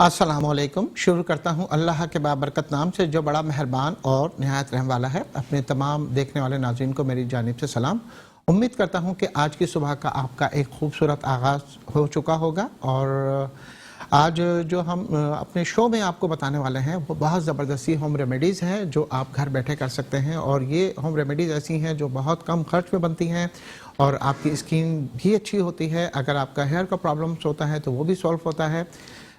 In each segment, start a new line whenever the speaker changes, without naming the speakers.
अस्सलामुअलैकुम। शुरू करता हूँ अल्लाह के बाबरकत नाम से जो बड़ा मेहरबान और निहायत रहम वाला है। अपने तमाम देखने वाले नाज़रीन को मेरी जानिब से सलाम। उम्मीद करता हूँ कि आज की सुबह का आपका एक खूबसूरत आगाज़ हो चुका होगा और आज जो हम अपने शो में आपको बताने वाले हैं वो बहुत ज़बरदस्ती होम रेमेडीज़ हैं जो आप घर बैठे कर सकते हैं। और ये होम रेमेडीज़ ऐसी हैं जो बहुत कम खर्च में बनती हैं और आपकी स्किन भी अच्छी होती है। अगर आपका हेयर का प्रॉब्लम्स होता है तो वो भी सॉल्व होता है।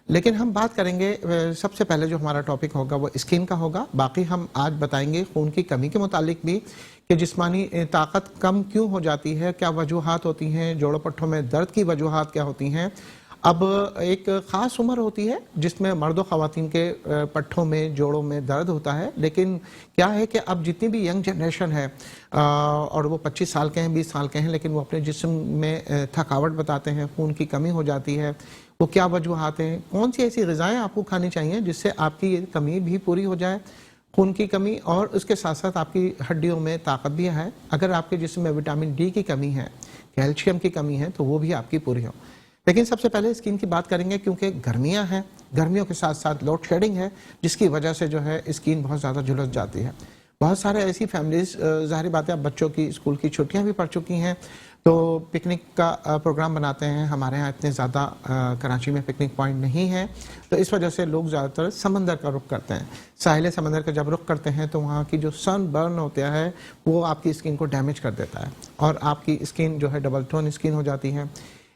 लेकिन हम बात करेंगे सबसे पहले जो हमारा टॉपिक होगा वो स्किन का होगा। बाकी हम आज बताएंगे खून की कमी के मुतालिक भी कि जिस्मानी ताकत कम क्यों हो जाती है, क्या वजूहात होती हैं, जोड़ों पट्टों में दर्द की वजूहात क्या होती हैं। अब एक ख़ास उम्र होती है जिसमें मर्द और ख़वातीन के पट्ठों में जोड़ों में दर्द होता है। लेकिन क्या है कि अब जितनी भी यंग जनरेशन है और वो 25 साल के हैं, 20 साल के हैं, लेकिन वो अपने जिस्म में थकावट बताते हैं, खून की कमी हो जाती है। वो क्या वजूहात हैं, कौन सी ऐसी ग़िज़ाएँ आपको खानी चाहिए जिससे आपकी ये कमी भी पूरी हो जाए, खून की कमी, और उसके साथ साथ आपकी हड्डियों में ताकत भी है। अगर आपके जिस्म में विटामिन डी की कमी है, कैल्शियम की कमी है, तो वो भी आपकी पूरी हो। लेकिन सबसे पहले स्किन की बात करेंगे क्योंकि गर्मियां हैं, गर्मियों के साथ साथ लोड शेडिंग है जिसकी वजह से जो है स्किन बहुत ज़्यादा झुलस जाती है। बहुत सारे ऐसी फैमिलीज, ज़ाहिर बात है अब बच्चों की स्कूल की छुट्टियां भी पड़ चुकी हैं तो पिकनिक का प्रोग्राम बनाते हैं। हमारे यहाँ इतने ज़्यादा कराची में पिकनिक पॉइंट नहीं है तो इस वजह से लोग ज़्यादातर समंदर का रुख करते हैं। साहिल समंदर का जब रुख करते हैं तो वहाँ की जो सन बर्न होता है वो आपकी स्किन को डैमेज कर देता है और आपकी स्किन जो है डबल टोन स्किन हो जाती है।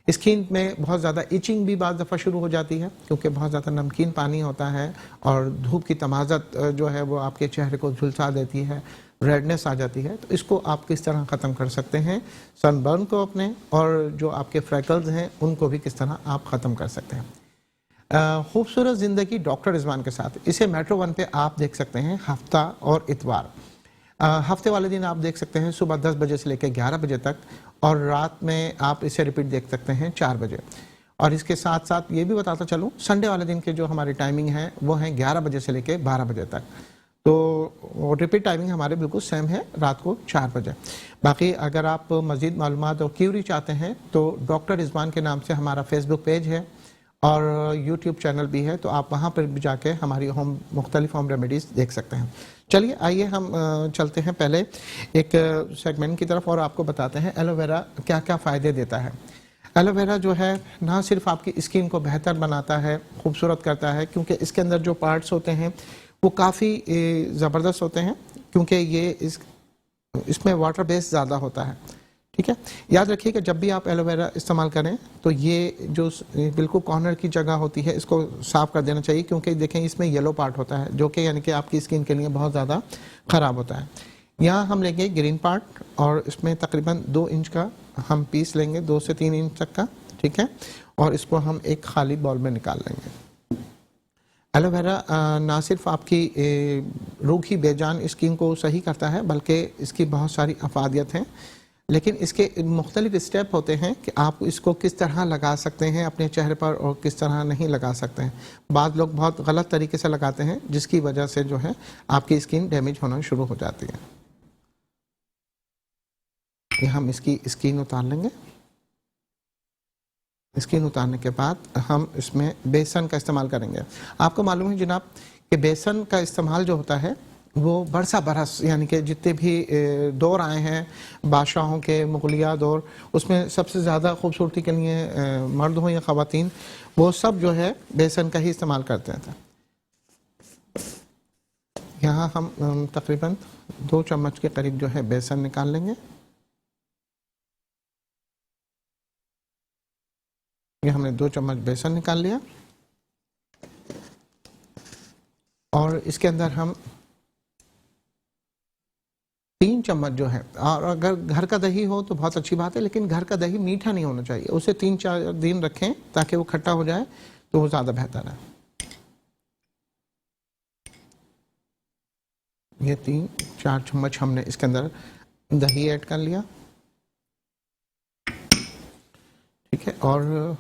स्किन में बहुत ज़्यादा इचिंग भी बाज़ दफ़ा शुरू हो जाती है क्योंकि बहुत ज़्यादा नमकीन पानी होता है और धूप की तमाज़त जो है वो आपके चेहरे को झुलसा देती है, रेडनेस आ जाती है। तो इसको आप किस तरह ख़त्म कर सकते हैं, सनबर्न को अपने, और जो आपके फ्रैकल्स हैं उनको भी किस तरह आप ख़त्म कर सकते हैं। खूबसूरत ज़िंदगी डॉक्टर रिजवान के साथ, इसे मेट्रो वन पे आप देख सकते हैं हफ्ता और इतवार। हफ्ते वाले दिन आप देख सकते हैं सुबह 10 बजे से लेकर 11 बजे तक और रात में आप इसे रिपीट देख सकते हैं 4 बजे। और इसके साथ साथ ये भी बताता चलूँ संडे वाले दिन के जो हमारी टाइमिंग है वो है 11 बजे से लेकर 12 बजे तक। तो रिपीट टाइमिंग हमारे बिल्कुल सेम है, रात को 4 बजे। बाकी अगर आप मज़ीद मालूमात और क्यूरी चाहते हैं तो डॉक्टर रिजवान के नाम से हमारा फेसबुक पेज है और यूट्यूब चैनल भी है, तो आप वहाँ पर भी जाके हमारी मुख्तलिफ होम रेमेडीज़ देख सकते हैं। चलिए आइए हम चलते हैं पहले एक सेगमेंट की तरफ और आपको बताते हैं एलोवेरा क्या क्या फ़ायदे देता है। एलोवेरा जो है ना सिर्फ आपकी स्किन को बेहतर बनाता है, खूबसूरत करता है, क्योंकि इसके अंदर जो पार्ट्स होते हैं वो काफ़ी ज़बरदस्त होते हैं क्योंकि ये इसमें वाटर बेस ज़्यादा होता है। ठीक है, याद रखिए कि जब भी आप एलोवेरा इस्तेमाल करें तो ये जो बिल्कुल कॉर्नर की जगह होती है इसको साफ़ कर देना चाहिए क्योंकि देखें इसमें येलो पार्ट होता है जो कि यानी कि आपकी स्किन के लिए बहुत ज़्यादा ख़राब होता है। यहाँ हम लेंगे ग्रीन पार्ट और इसमें तकरीबन 2 इंच का हम पीस लेंगे, 2 से 3 इंच तक का। ठीक है, और इसको हम एक खाली बाउल में निकाल लेंगे। एलोवेरा ना सिर्फ आपकी रूखी बेजान स्किन को सही करता है बल्कि इसकी बहुत सारी अफादियत हैं, लेकिन इसके मुख्तलिफ स्टेप होते हैं कि आप इसको किस तरह लगा सकते हैं अपने चेहरे पर और किस तरह नहीं लगा सकते हैं। बाद लोग बहुत गलत तरीके से लगाते हैं जिसकी वजह से जो है आपकी स्किन डैमेज होना शुरू हो जाती है। ये हम इसकी स्किन उतार लेंगे। स्किन उतारने के बाद हम इसमें बेसन का इस्तेमाल करेंगे। आपको मालूम है जनाब कि बेसन का इस्तेमाल जो होता है वो बरसा बरस यानी कि जितने भी दौर आए हैं बादशाहों के, मुगलिया दौर, उसमें सबसे ज़्यादा खूबसूरती के लिए मर्द हो या ख़वातीन वो सब जो है बेसन का ही इस्तेमाल करते थे। यहाँ हम तकरीबन 2 चम्मच के करीब जो है बेसन निकाल लेंगे। ये हमने 2 चम्मच बेसन निकाल लिया और इसके अंदर हम 3 चम्मच जो है, और अगर घर का दही हो तो बहुत अच्छी बात है, लेकिन घर का दही मीठा नहीं होना चाहिए, उसे 3-4 दिन रखें ताकि वो खट्टा हो जाए तो वो ज़्यादा बेहतर है। ये 3-4 चम्मच हमने इसके अंदर दही ऐड कर लिया। ठीक है, और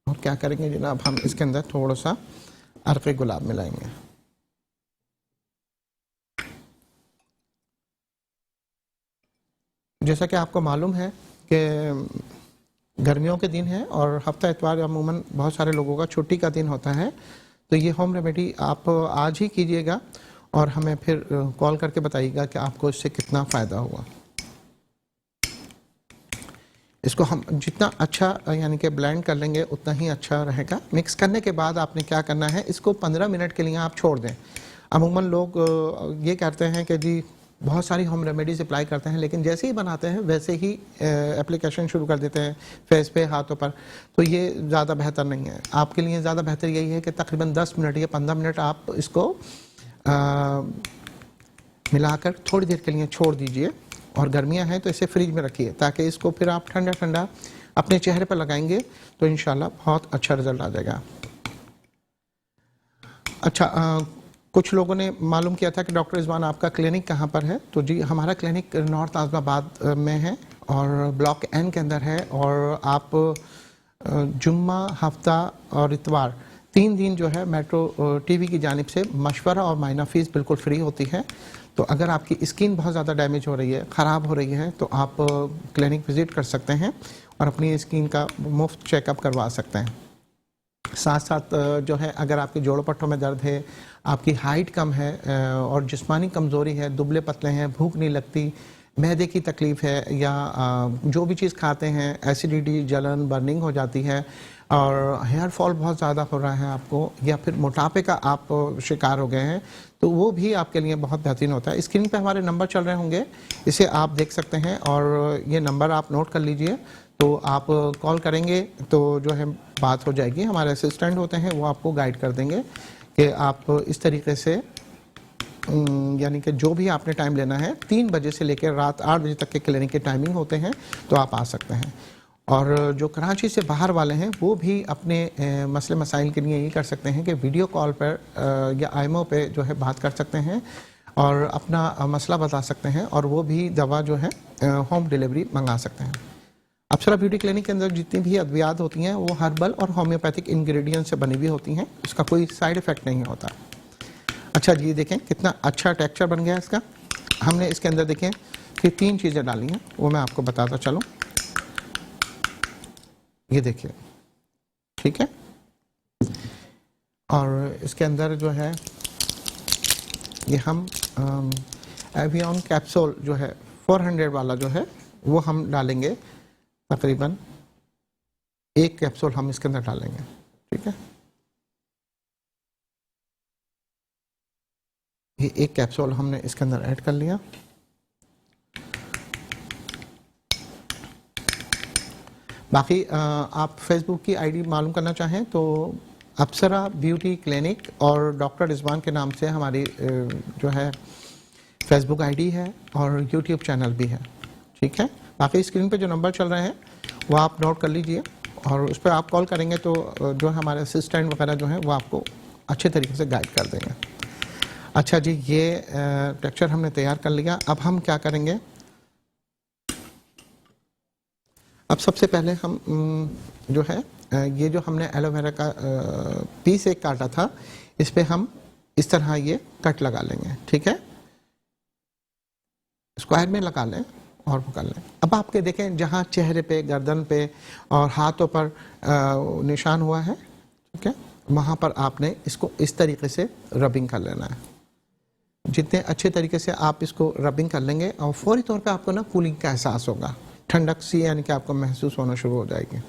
क्या करेंगे जनाब, हम इसके अंदर थोड़ा सा अरक़े गुलाब मिलाएंगे। जैसा कि आपको मालूम है कि गर्मियों के दिन है और हफ्ता इतवार अमूमन बहुत सारे लोगों का छुट्टी का दिन होता है, तो ये होम रेमेडी आप आज ही कीजिएगा और हमें फिर कॉल करके बताइएगा कि आपको इससे कितना फ़ायदा हुआ। इसको हम जितना अच्छा यानी कि ब्लेंड कर लेंगे उतना ही अच्छा रहेगा। मिक्स करने के बाद आपने क्या करना है, इसको 15 मिनट के लिए आप छोड़ दें। अमूमन लोग ये कहते हैं कि जी बहुत सारी होम रेमेडीज अप्लाई करते हैं, लेकिन जैसे ही बनाते हैं वैसे ही एप्लीकेशन शुरू कर देते हैं फेस पे, हाथों पर, तो ये ज़्यादा बेहतर नहीं है। आपके लिए ज़्यादा बेहतर यही है कि तकरीबन 10 मिनट या 15 मिनट आप इसको मिलाकर थोड़ी देर के लिए छोड़ दीजिए। और गर्मियां हैं तो इसे फ्रिज में रखिए ताकि इसको फिर आप ठंडा ठंडा अपने चेहरे पर लगाएंगे तो इंशाल्लाह बहुत अच्छा रिजल्ट आ जाएगा। अच्छा, कुछ लोगों ने मालूम किया था कि डॉक्टर रिजवान आपका क्लिनिक कहाँ पर है, तो जी हमारा क्लिनिक नॉर्थ आज़माबाद में है और ब्लॉक एन के अंदर है। और आप जुम्मा, हफ्ता और इतवार 3 दिन जो है मेट्रो टीवी की जानिब से मशवरा और मायना फ़ीस बिल्कुल फ्री होती है। तो अगर आपकी स्किन बहुत ज़्यादा डैमेज हो रही है, ख़राब हो रही है, तो आप क्लिनिक विज़िट कर सकते हैं और अपनी स्किन का मुफ्त चेकअप करवा सकते हैं। साथ साथ जो है अगर आपके जोड़ों पट्टों में दर्द है, आपकी हाइट कम है और जिस्मानी कमज़ोरी है, दुबले पतले हैं, भूख नहीं लगती, मैदे की तकलीफ़ है, या जो भी चीज़ खाते हैं एसिडिटी, जलन, बर्निंग हो जाती है और हेयर फॉल बहुत ज़्यादा हो रहा है आपको, या फिर मोटापे का आप शिकार हो गए हैं, तो वो भी आपके लिए बहुत बेहतरीन होता है। स्क्रीन पे हमारे नंबर चल रहे होंगे, इसे आप देख सकते हैं और ये नंबर आप नोट कर लीजिए। तो आप कॉल करेंगे तो जो है बात हो जाएगी, हमारे असिस्टेंट होते हैं वो आपको गाइड कर देंगे कि आप इस तरीके से यानी कि जो भी आपने टाइम लेना है, 3 बजे से लेकर रात 8 बजे तक के क्लिनिक के टाइमिंग होते हैं, तो आप आ सकते हैं। और जो कराची से बाहर वाले हैं वो भी अपने मसले मसाइल के लिए ये कर सकते हैं कि वीडियो कॉल पर या आईमो पे जो है बात कर सकते हैं और अपना मसला बता सकते हैं और वो भी दवा जो है होम डिलीवरी मंगा सकते हैं। अप्सरा ब्यूटी क्लिनिक के अंदर जितनी भी अद्वियात होती हैं वो हर्बल और होम्योपैथिक इंग्रेडिएंट से बनी हुई होती हैं, इसका कोई साइड इफ़ेक्ट नहीं होता। अच्छा जी, देखें कितना अच्छा टेक्सचर बन गया इसका। हमने इसके अंदर देखें कि 3 चीज़ें डाली हैं, वो मैं आपको बताता चलूँ। ये देखिए, ठीक है। और इसके अंदर जो है ये हम एवियन कैप्सूल जो है 400 वाला जो है वो हम डालेंगे, तकरीबन 1 कैप्सूल हम इसके अंदर डालेंगे, ठीक है। ये 1 कैप्सूल हमने इसके अंदर ऐड कर लिया। बाकी आप फेसबुक की आईडी मालूम करना चाहें तो अप्सरा ब्यूटी क्लिनिक और डॉक्टर रिजवान के नाम से हमारी जो है फेसबुक आईडी है और यूट्यूब चैनल भी है, ठीक है। बाकी स्क्रीन पे जो नंबर चल रहे हैं वो आप नोट कर लीजिए और उस पर आप कॉल करेंगे तो जो हमारे असिस्टेंट वगैरह जो हैं वो आपको अच्छे तरीके से गाइड कर देंगे। अच्छा जी, ये टेक्सचर हमने तैयार कर लिया। अब हम क्या करेंगे, अब सबसे पहले हम जो है ये जो हमने एलोवेरा का पीस एक काटा था, इस पे हम इस तरह ये कट लगा लेंगे, ठीक है। स्क्वायर में लगा लें और वो कर लें। अब आपके देखें जहाँ चेहरे पे, गर्दन पे और हाथों पर निशान हुआ है, ठीक है, वहाँ पर आपने इसको इस तरीके से रबिंग कर लेना है। जितने अच्छे तरीके से आप इसको रबिंग कर लेंगे और फौरी तौर पे आपको ना कूलिंग का एहसास होगा, ठंडक सी यानी कि आपको महसूस होना शुरू हो जाएगी।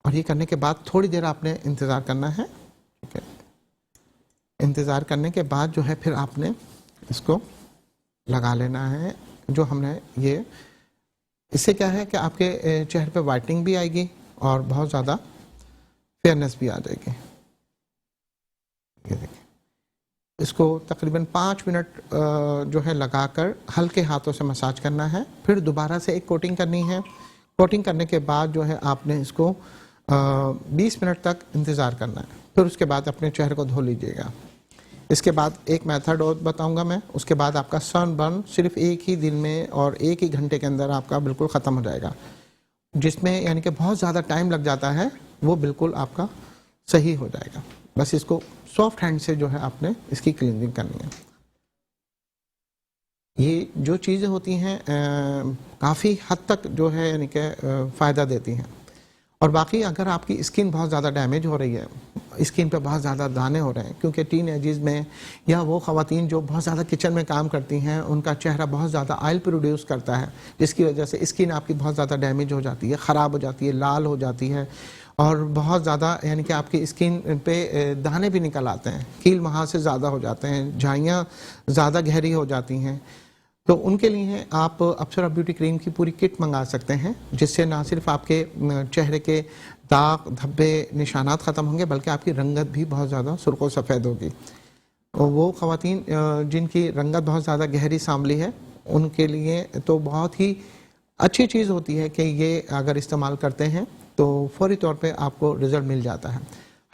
और ये करने के बाद थोड़ी देर आपने इंतज़ार करना है, ठीक है। इंतज़ार करने के बाद जो है फिर आपने इसको लगा लेना है। जो हमने ये, इससे क्या है कि आपके चेहरे पे वाइटनिंग भी आएगी और बहुत ज़्यादा फेयरनेस भी आ जाएगी। ये देखिए, इसको तकरीबन 5 मिनट जो है लगाकर हल्के हाथों से मसाज करना है। फिर दोबारा से एक कोटिंग करनी है। कोटिंग करने के बाद जो है आपने इसको 20 मिनट तक इंतज़ार करना है। फिर उसके बाद अपने चेहरे को धो लीजिएगा। इसके बाद एक मेथड और बताऊंगा मैं, उसके बाद आपका सनबर्न सिर्फ एक ही दिन में और एक ही घंटे के अंदर आपका बिल्कुल ख़त्म हो जाएगा। जिसमें यानी कि बहुत ज़्यादा टाइम लग जाता है वो बिल्कुल आपका सही हो जाएगा। बस इसको सॉफ्ट हैंड से जो है आपने इसकी क्लीनिंग करनी है। ये जो चीज़ें होती हैं काफ़ी हद तक जो है यानी कि फ़ायदा देती हैं। और बाकी अगर आपकी स्किन बहुत ज़्यादा डैमेज हो रही है, स्किन पे बहुत ज़्यादा दाने हो रहे हैं, क्योंकि टीन एजेस में या वो ख़वातीन जो बहुत ज़्यादा किचन में काम करती हैं, उनका चेहरा बहुत ज़्यादा ऑयल प्रोड्यूस करता है, जिसकी वजह से स्किन आपकी बहुत ज़्यादा डैमेज हो जाती है, ख़राब हो जाती है, लाल हो जाती है और बहुत ज़्यादा यानी कि आपकी स्किन पे दाने भी निकल आते हैं, कील वहाँ से ज़्यादा हो जाते हैं, झाइयाँ ज़्यादा गहरी हो जाती हैं। तो उनके लिए आप अप्सरा ब्यूटी क्रीम की पूरी किट मंगा सकते हैं, जिससे ना सिर्फ आपके चेहरे के दाग धब्बे निशानात ख़त्म होंगे, बल्कि आपकी रंगत भी बहुत ज़्यादा सुर्ख व सफ़ेद होगी। और वो ख़वातीन जिनकी रंगत बहुत ज़्यादा गहरी सांवली है, उनके लिए तो बहुत ही अच्छी चीज़ होती है कि ये अगर इस्तेमाल करते हैं तो फौरी तौर पे आपको रिज़ल्ट मिल जाता है।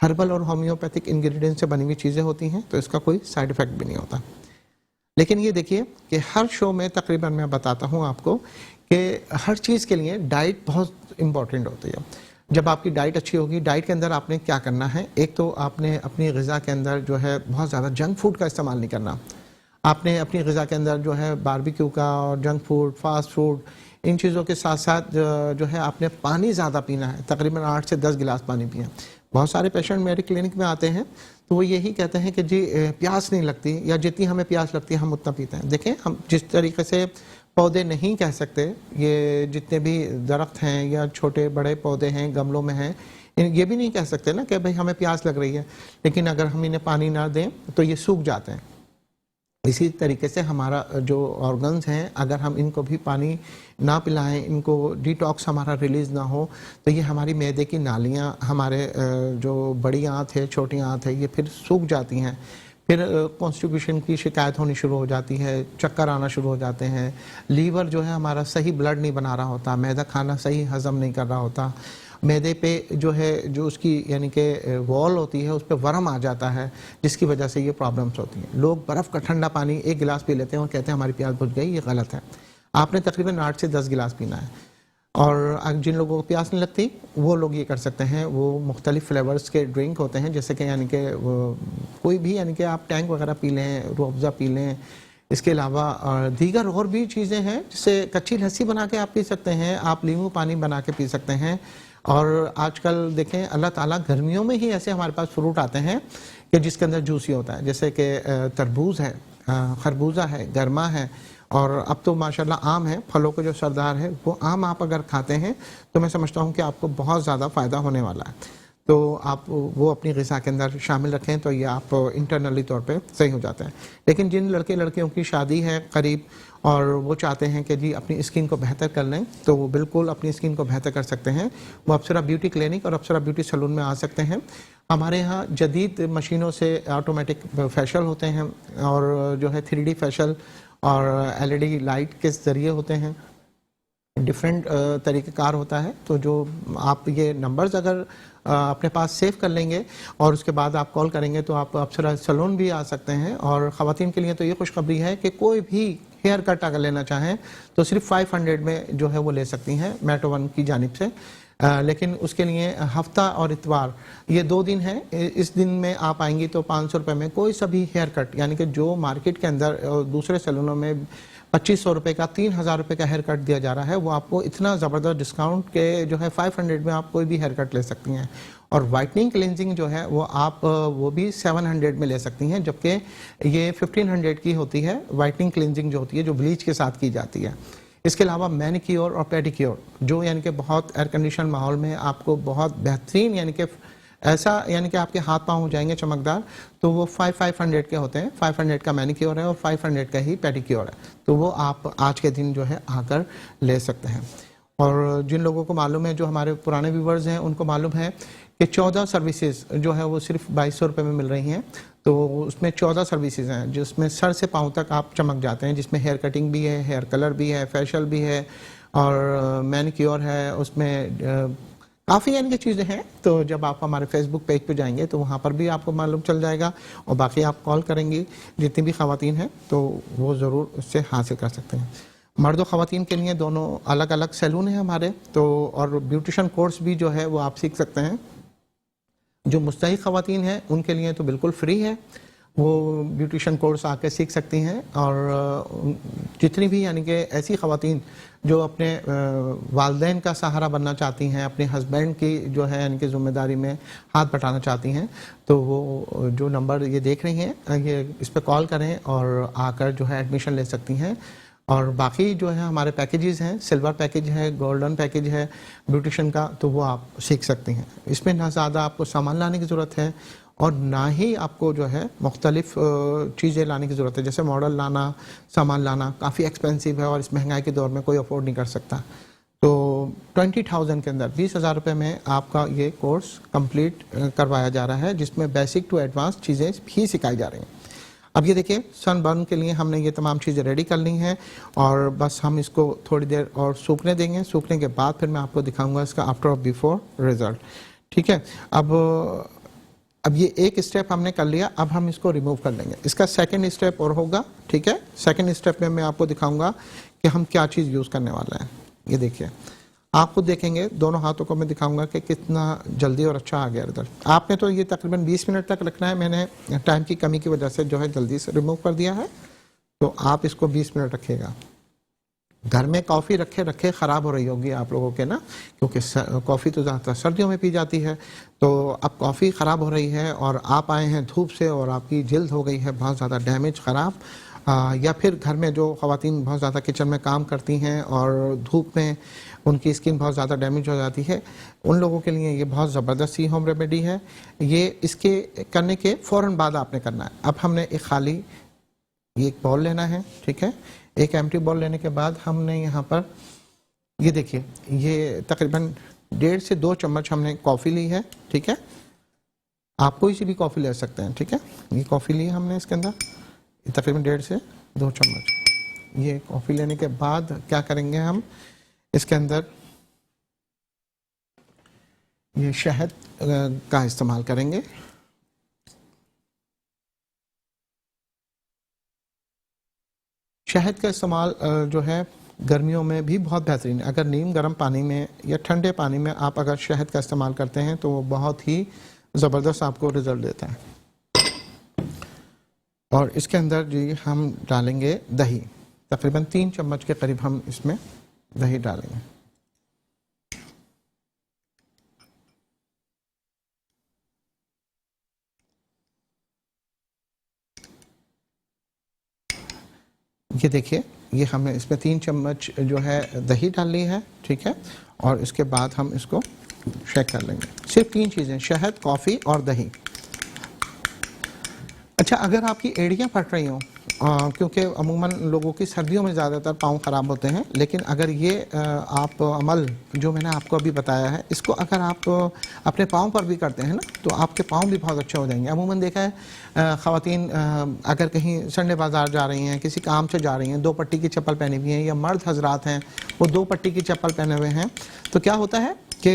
हर्बल और होम्योपैथिक इंग्रेडिएंट से बनी हुई चीज़ें होती हैं, तो इसका कोई साइड इफ़ेक्ट भी नहीं होता। लेकिन ये देखिए कि हर शो में तकरीबन मैं बताता हूँ आपको कि हर चीज़ के लिए डाइट बहुत इम्पॉर्टेंट होती है। जब आपकी डाइट अच्छी होगी, डाइट के अंदर आपने क्या करना है, एक तो आपने अपनी ग़िज़ा के अंदर जो है बहुत ज़्यादा जंक फूड का इस्तेमाल नहीं करना। आपने अपनी ग़िज़ा के अंदर जो है बारबेक्यू का और जंक फूड, फास्ट फूड, इन चीज़ों के साथ साथ जो है आपने पानी ज़्यादा पीना है, तकरीबन 8 से 10 गिलास पानी पिएं। बहुत सारे पेशेंट मेरे क्लिनिक में आते हैं तो वो यही कहते हैं कि जी प्यास नहीं लगती, या जितनी हमें प्यास लगती है हम उतना पीते हैं। देखें, हम जिस तरीके से पौधे नहीं कह सकते, ये जितने भी दरख्त हैं या छोटे बड़े पौधे हैं गमलों में हैं, ये भी नहीं कह सकते ना कि भाई हमें प्यास लग रही है, लेकिन अगर हम इन्हें पानी ना दें तो ये सूख जाते हैं। इसी तरीके से हमारा जो ऑर्गन्स हैं, अगर हम इनको भी पानी ना पिलाएं, इनको डिटॉक्स हमारा रिलीज़ ना हो, तो ये हमारी मैदे की नालियाँ, हमारे जो बड़ी आंत है, छोटी आंत है, ये फिर सूख जाती हैं। फिर कॉन्स्टिपेशन की शिकायत होनी शुरू हो जाती है, चक्कर आना शुरू हो जाते हैं। लीवर जो है हमारा सही ब्लड नहीं बना रहा होता, मैदा खाना सही हज़म नहीं कर रहा होता। मैदे पे जो है जो उसकी यानी कि वॉल होती है, उस पर वर्म आ जाता है, जिसकी वजह से ये प्रॉब्लम्स होती हैं। लोग बर्फ़ का ठंडा पानी 1 गिलास पी लेते हैं और कहते हैं हमारी प्यास बुझ गई, ये गलत है। आपने तकरीबन 8 से 10 गिलास पीना है। और जिन लोगों को प्यास नहीं लगती, वो लोग ये कर सकते हैं, वो मुख्तलिफ़ फ्लेवर्स के ड्रिंक होते हैं, जैसे कि यानी कि कोई भी यानी कि आप टैंक वगैरह पी लें, रूह अफ़ज़ा पी लें। इसके अलावा दीगर और भी चीज़ें हैं, जैसे कच्ची लस्सी बना के आप पी सकते हैं, आप नींबू पानी बना के पी सकते हैं। और आजकल देखें, अल्लाह ताला गर्मियों में ही ऐसे हमारे पास फ्रूट आते हैं कि जिसके अंदर जूसी होता है, जैसे कि तरबूज है, खरबूजा है, गरमा है, और अब तो माशाल्लाह आम है, फलों के जो सरदार है। वो आम आप अगर खाते हैं तो मैं समझता हूँ कि आपको बहुत ज़्यादा फ़ायदा होने वाला है। तो आप वो अपनी ग़िज़ा के अंदर शामिल रखें तो ये आप इंटरनली तौर पे सही हो जाते हैं। लेकिन जिन लड़के लड़कियों की शादी है करीब और वो चाहते हैं कि जी अपनी स्किन को बेहतर कर लें, तो वो बिल्कुल अपनी स्किन को बेहतर कर सकते हैं। वो अप्सरा ब्यूटी क्लिनिक और अप्सरा ब्यूटी सैलून में आ सकते हैं। हमारे यहाँ जदीद मशीनों से ऑटोमेटिक फेशियल होते हैं, और जो है 3D फेशियल और LED लाइट के ज़रिए होते हैं। डिफरेंट तरीक़ेकार होता है। तो जो आप ये नंबर्स अगर अपने पास सेव कर लेंगे और उसके बाद आप कॉल करेंगे तो आप अप्सरा सैलून भी आ सकते हैं। और ख़वातीन के लिए तो ये खुशखबरी है कि कोई भी हेयर कट अगर लेना चाहें तो सिर्फ 500 में जो है वो ले सकती हैं मेट्रो वन की जानिब से। लेकिन उसके लिए हफ्ता और इतवार ये 2 दिन है। इस दिन में आप आएंगी तो 500 रुपये में कोई सा भी हेयर कट, यानी कि जो मार्केट के अंदर दूसरे सैलूनों में 2500 रुपये का 3000 रुपये का हेयर कट दिया जा रहा है, वो आपको इतना ज़बरदस्त डिस्काउंट के जो है 500 में आप कोई भी हेयर कट ले सकती हैं। और वाइटनिंग क्लिनजिंग जो है वो आप वो भी 700 में ले सकती हैं, जबकि ये 1500 की होती है वाइटनिंग क्लिनजिंग जो होती है, जो ब्लीच के साथ की जाती है। इसके अलावा मैनिक्योर और पेडिक्योर जो यानी कि बहुत एयर कंडीशन माहौल में आपको बहुत बेहतरीन यानी कि ऐसा यानी कि आपके हाथ पाँव हो जाएंगे चमकदार, तो वो 500 के होते हैं। 500 का मैनिक्योर है और 500 का ही पेडिक्योर है, तो वो आप आज के दिन जो है आकर ले सकते हैं। और जिन लोगों को मालूम है, जो हमारे पुराने व्यूवर्स हैं, उनको मालूम है कि 14 सर्विसेज जो है वो सिर्फ 2200 रुपये में मिल रही हैं। तो उसमें 14 सर्विसेज हैं जिसमें सर से पाँव तक आप चमक जाते हैं, जिसमें हेयर कटिंग भी है, हेयर कलर भी है, फेशियल भी है और मैनिक्योर है। उसमें काफ़ी यानी कि चीज़ें हैं। तो जब आप हमारे फेसबुक पेज पे जाएंगे तो वहाँ पर भी आपको मालूम चल जाएगा, और बाकी आप कॉल करेंगी जितनी भी ख़वातीन हैं तो वो ज़रूर उससे हासिल कर सकते हैं। मर्द और ख़वातीन के लिए दोनों अलग अलग सैलून हैं हमारे, तो और ब्यूटिशन कोर्स भी जो है वो आप सीख सकते हैं। जो मुस्तहिक ख़वातीन हैं उनके लिए तो बिल्कुल फ्री है, वो ब्यूटिशियन कोर्स आके सीख सकती हैं। और जितनी भी यानी कि ऐसी ख़वातीन जो अपने वालदैन का सहारा बनना चाहती हैं, अपने हस्बैंड की जो है यानी कि ज़िम्मेदारी में हाथ बटाना चाहती हैं, तो वो जो नंबर ये देख रही हैं ये इस पर कॉल करें और आकर जो है एडमिशन ले सकती हैं। और बाकी जो है हमारे पैकेजेस हैं, सिल्वर पैकेज है, गोल्डन पैकेज है ब्यूटिशियन का, तो वो आप सीख सकती हैं। इसमें ना ज़्यादा आपको सामान लाने की ज़रूरत है और ना ही आपको जो है मुख्तलिफ चीज़ें लाने की ज़रूरत है। जैसे मॉडल लाना, सामान लाना काफ़ी एक्सपेंसिव है और इस महंगाई के दौर में कोई अफोर्ड नहीं कर सकता। तो 20,000 के अंदर 20,000 रुपये में आपका ये कोर्स कंप्लीट करवाया जा रहा है, जिसमें बेसिक टू एडवांस चीज़ें भी सिखाई जा रही हैं। अब ये देखिए, सनबर्न के लिए हमने ये तमाम चीज़ें रेडी कर ली हैं और बस हम इसको थोड़ी देर और सूखने देंगे। सूखने के बाद फिर मैं आपको दिखाऊंगा इसका आफ्टर और बिफोर रिजल्ट। ठीक है, अब ये एक स्टेप हमने कर लिया, अब हम इसको रिमूव कर लेंगे। इसका सेकंड स्टेप और होगा। ठीक है, सेकंड स्टेप में मैं आपको दिखाऊंगा कि हम क्या चीज़ यूज़ करने वाला है। ये देखिए, आप खुद देखेंगे, दोनों हाथों को मैं दिखाऊंगा कि कितना जल्दी और अच्छा आ गया रिजल्ट। आपने तो ये तकरीबन 20 मिनट तक रखना है, मैंने टाइम की कमी की वजह से जो है जल्दी से रिमूव कर दिया है, तो आप इसको 20 मिनट रखिएगा। घर में कॉफ़ी रखे ख़राब हो रही होगी आप लोगों के ना, क्योंकि कॉफ़ी तो ज़्यादातर सर्दियों में पी जाती है। तो अब कॉफ़ी ख़राब हो रही है और आप आए हैं धूप से और आपकी जिल्द हो गई है बहुत ज़्यादा डैमेज, ख़राब, या फिर घर में जो ख़वातीन बहुत ज़्यादा किचन में काम करती हैं और धूप में उनकी स्किन बहुत ज़्यादा डैमेज हो जाती है, उन लोगों के लिए ये बहुत ज़बरदस्त सी होम रेमेडी है। ये इसके करने के फ़ौरन बाद आपने करना है। अब हमने एक खाली ये एक बॉल लेना है। ठीक है, एक एम्प्टी बॉल लेने के बाद हमने यहाँ पर ये देखिए, ये तकरीबन 1.5 से 2 चम्मच हमने कॉफ़ी ली है। ठीक है, आप कोई सी भी कॉफ़ी ले सकते हैं। ठीक है, ये कॉफ़ी ली हमने इसके अंदर तकरीबन 1.5 से 2 चम्मच। ये कॉफ़ी लेने के बाद क्या करेंगे, हम इसके अंदर ये शहद का इस्तेमाल करेंगे। शहद का इस्तेमाल जो है गर्मियों में भी बहुत बेहतरीन है। अगर नीम गर्म पानी में या ठंडे पानी में आप अगर शहद का इस्तेमाल करते हैं तो वो बहुत ही ज़बरदस्त आपको रिज़ल्ट देता है। और इसके अंदर जी हम डालेंगे दही, तकरीबन 3 चम्मच के करीब हम इसमें दही डालेंगे। ये देखिए, ये हमने इसमें 3 चम्मच जो है दही डाल ली है। ठीक है, और इसके बाद हम इसको शेक कर लेंगे। सिर्फ 3 चीज़ें, शहद, कॉफ़ी और दही। अच्छा, अगर आपकी एड़ियाँ फट रही हों, क्योंकि अमूमन लोगों की सर्दियों में ज़्यादातर पाँव ख़राब होते हैं, लेकिन अगर ये आप अमल जो मैंने आपको अभी बताया है, इसको अगर आप अपने पाँव पर भी करते हैं ना, तो आपके पाँव भी बहुत अच्छे हो जाएंगे। अमूमन देखा है ख़वातीन अगर कहीं संडे बाज़ार जा रही हैं, किसी काम से जा रही हैं, 2 पट्टी की चप्पल पहनी हुई हैं, या मर्द हजरात हैं वो 2 पट्टी की चप्पल पहने हुए हैं, तो क्या होता है कि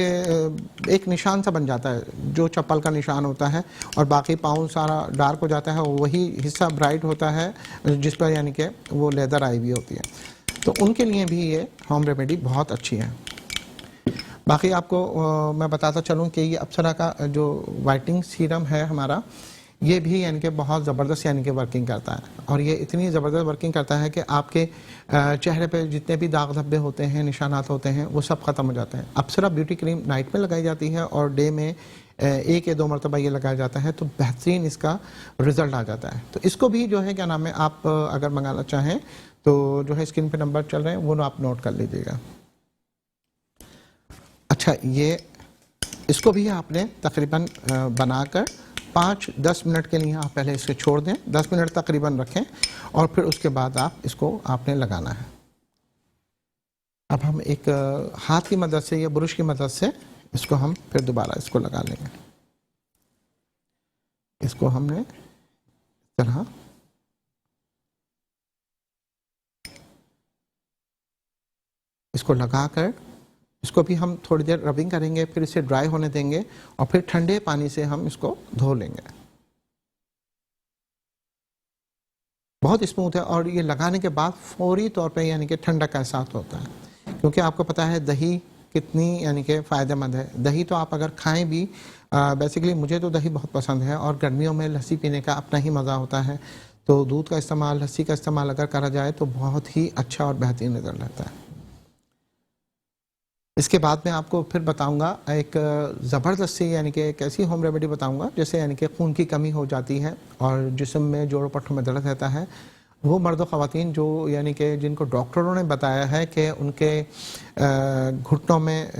एक निशान सा बन जाता है, जो चप्पल का निशान होता है, और बाकी पाँव सारा डार्क हो जाता है, वही हिस्सा ब्राइट होता है जिस पर यानी कि वो लेदर आई हुई होती है। तो उनके लिए भी ये होम रेमेडी बहुत अच्छी है। बाकी आपको मैं बताता चलूँ कि ये अप्सरा का जो वाइटनिंग सीरम है हमारा, ये भी यानी कि बहुत ज़बरदस्त यानी कि वर्किंग करता है, और ये इतनी ज़बरदस्त वर्किंग करता है कि आपके चेहरे पे जितने भी दाग धब्बे होते हैं, निशानात होते हैं, वो सब ख़त्म हो जाते हैं। अप्सरा ब्यूटी क्रीम नाइट में लगाई जाती है और डे में 1 या 2 मरतबा ये लगाया जाता है, तो बेहतरीन इसका रिज़ल्ट आ जाता है। तो इसको भी जो है क्या नाम है, आप अगर मंगाना चाहें तो जो है स्क्रीन पे नंबर चल रहे हैं, वो आप नोट कर लीजिएगा। अच्छा, ये इसको भी आपने तकरीबन बनाकर 5-10 मिनट के लिए आप पहले इसे छोड़ दें, 10 मिनट तकरीबन रखें, और फिर उसके बाद आप इसको आपने लगाना है। अब हम एक हाथ की मदद से या ब्रश की मदद से इसको हम फिर दोबारा इसको लगा लेंगे। इसको हमने इस तरह इसको लगाकर इसको भी हम थोड़ी देर रबिंग करेंगे, फिर इसे ड्राई होने देंगे और फिर ठंडे पानी से हम इसको धो लेंगे। बहुत स्मूथ है, और ये लगाने के बाद फौरी तौर पे यानी कि ठंडक का एहसास होता है, क्योंकि आपको पता है दही कितनी यानी कि फ़ायदेमंद है। दही तो आप अगर खाएं भी बेसिकली मुझे तो दही बहुत पसंद है और गर्मियों में लस्सी पीने का अपना ही मज़ा होता है। तो दूध का इस्तेमाल, लस्सी का इस्तेमाल अगर करा जाए तो बहुत ही अच्छा और बेहतरीन रिजल्ट रहता है। इसके बाद मैं आपको फिर बताऊंगा एक ज़बरदस्त सी यानी कि एक ऐसी होम रेमेडी बताऊंगा जैसे यानी कि खून की कमी हो जाती है और जिस्म में जोड़ों पट्टों में दर्द रहता है। वो मर्द ख़वातीन जो यानी कि जिनको डॉक्टरों ने बताया है कि उनके घुटनों में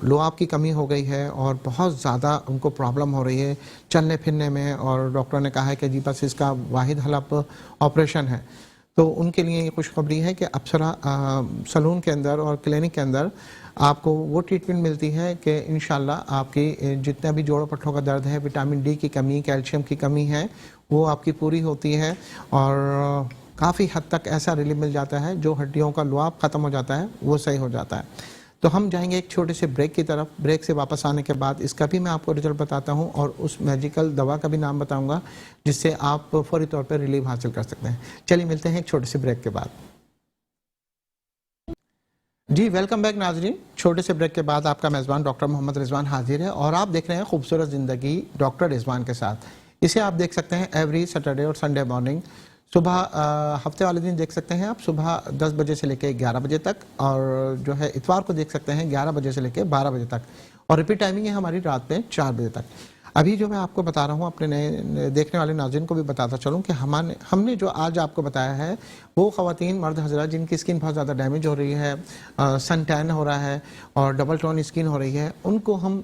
लुआब की कमी हो गई है और बहुत ज़्यादा उनको प्रॉब्लम हो रही है चलने फिरने में, और डॉक्टर ने कहा है कि जी बस इसका वाहिद हल अब ऑपरेशन है। तो उनके लिए ये खुशखबरी है कि अप्सरा सलून के अंदर और क्लिनिक के अंदर आपको वो ट्रीटमेंट मिलती है कि इंशाल्लाह आपकी जितना भी जोड़ों पट्टों का दर्द है, विटामिन डी की कमी, कैल्शियम की कमी है, वो आपकी पूरी होती है और काफ़ी हद तक ऐसा रिलीफ मिल जाता है, जो हड्डियों का लुआब ख़त्म हो जाता है वो सही हो जाता है। तो हम जाएंगे एक छोटे से ब्रेक की तरफ। ब्रेक से वापस आने के बाद इसका भी मैं आपको रिजल्ट बताता हूँ और उस मैजिकल दवा का भी नाम बताऊँगा जिससे आप फौरी तौर पर रिलीफ हासिल कर सकते हैं। चलिए मिलते हैं एक छोटे से ब्रेक के बाद। जी वेलकम बैक नाजरीन। छोटे से ब्रेक के बाद आपका मेज़बान डॉक्टर मोहम्मद रिजवान हाजिर है और आप देख रहे हैं खूबसूरत ज़िंदगी डॉक्टर रिजवान के साथ। इसे आप देख सकते हैं एवरी सैटरडे और संडे मॉर्निंग सुबह, हफ्ते वाले दिन देख सकते हैं आप सुबह 10 बजे से लेकर 11 बजे तक, और जो है इतवार को देख सकते हैं 11 बजे से लेकर 12 बजे तक, और रिपीट टाइमिंग है हमारी रात में 4 बजे तक। अभी जो मैं आपको बता रहा हूँ अपने नए देखने वाले नाज़रीन को भी बताता चलूँ कि हमने जो आज आपको बताया है वो ख़वातीन मर्द हज़रात जिनकी स्किन बहुत ज़्यादा डैमेज हो रही है, सन टैन हो रहा है और डबल टोन स्किन हो रही है, उनको हम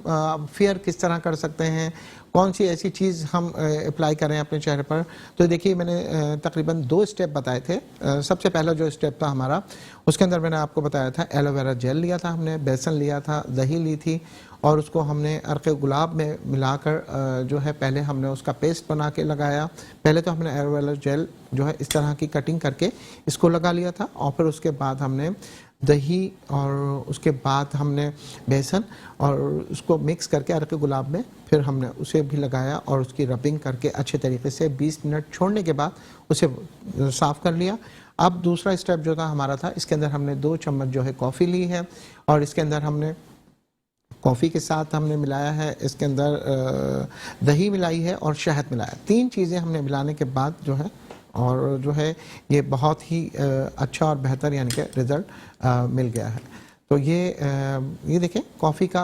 फेयर किस तरह कर सकते हैं, कौन सी ऐसी चीज़ हम अप्लाई करें अपने चेहरे पर। तो देखिए मैंने तकरीबन 2 स्टेप बताए थे। सबसे पहला जो स्टेप था हमारा, उसके अंदर मैंने आपको बताया था एलोवेरा जेल लिया था हमने, बेसन लिया था, दही ली थी और उसको हमने अर्क़ गुलाब में मिलाकर जो है पहले हमने उसका पेस्ट बना के लगाया। पहले तो हमने एलोवेरा जेल जो है इस तरह की कटिंग करके इसको लगा लिया था और फिर उसके बाद हमने दही और उसके बाद हमने बेसन और उसको मिक्स करके अर्क़ गुलाब में फिर हमने उसे भी लगाया और उसकी रबिंग करके अच्छे तरीके से 20 मिनट छोड़ने के बाद उसे साफ़ कर लिया। अब दूसरा स्टेप जो था हमारा था, इसके अंदर हमने 2 चम्मच जो है कॉफ़ी ली है और इसके अंदर हमने कॉफ़ी के साथ हमने मिलाया है, इसके अंदर दही मिलाई है और शहद मिलाया। 3 चीज़ें हमने मिलाने के बाद जो है और जो है ये बहुत ही अच्छा और बेहतर यानी कि रिज़ल्ट मिल गया है। तो ये देखें कॉफ़ी का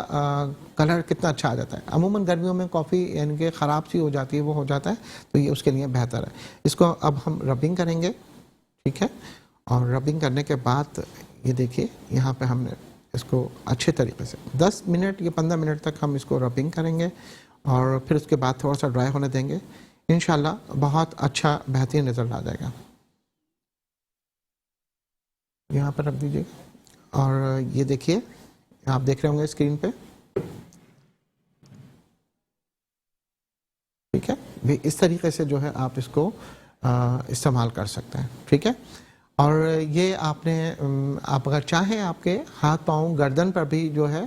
कलर कितना अच्छा आ जाता है। अमूमन गर्मियों में कॉफ़ी यानी कि ख़राब सी हो जाती है, वो हो जाता है, तो ये उसके लिए बेहतर है। इसको अब हम रबिंग करेंगे, ठीक है, और रबिंग करने के बाद ये देखिए यहाँ पे हमने इसको अच्छे तरीके से 10 मिनट या 15 मिनट तक हम इसको रबिंग करेंगे और फिर उसके बाद थोड़ा सा ड्राई होने देंगे। इंशाल्लाह बहुत अच्छा बेहतरीन रिजल्ट आ जाएगा। यहाँ पर रख दीजिए और ये देखिए आप देख रहे होंगे स्क्रीन पे, ठीक है, भी इस तरीके से जो है आप इसको इस्तेमाल कर सकते हैं, ठीक है। और ये आपने आप अगर चाहें आपके हाथ पाँव गर्दन पर भी जो है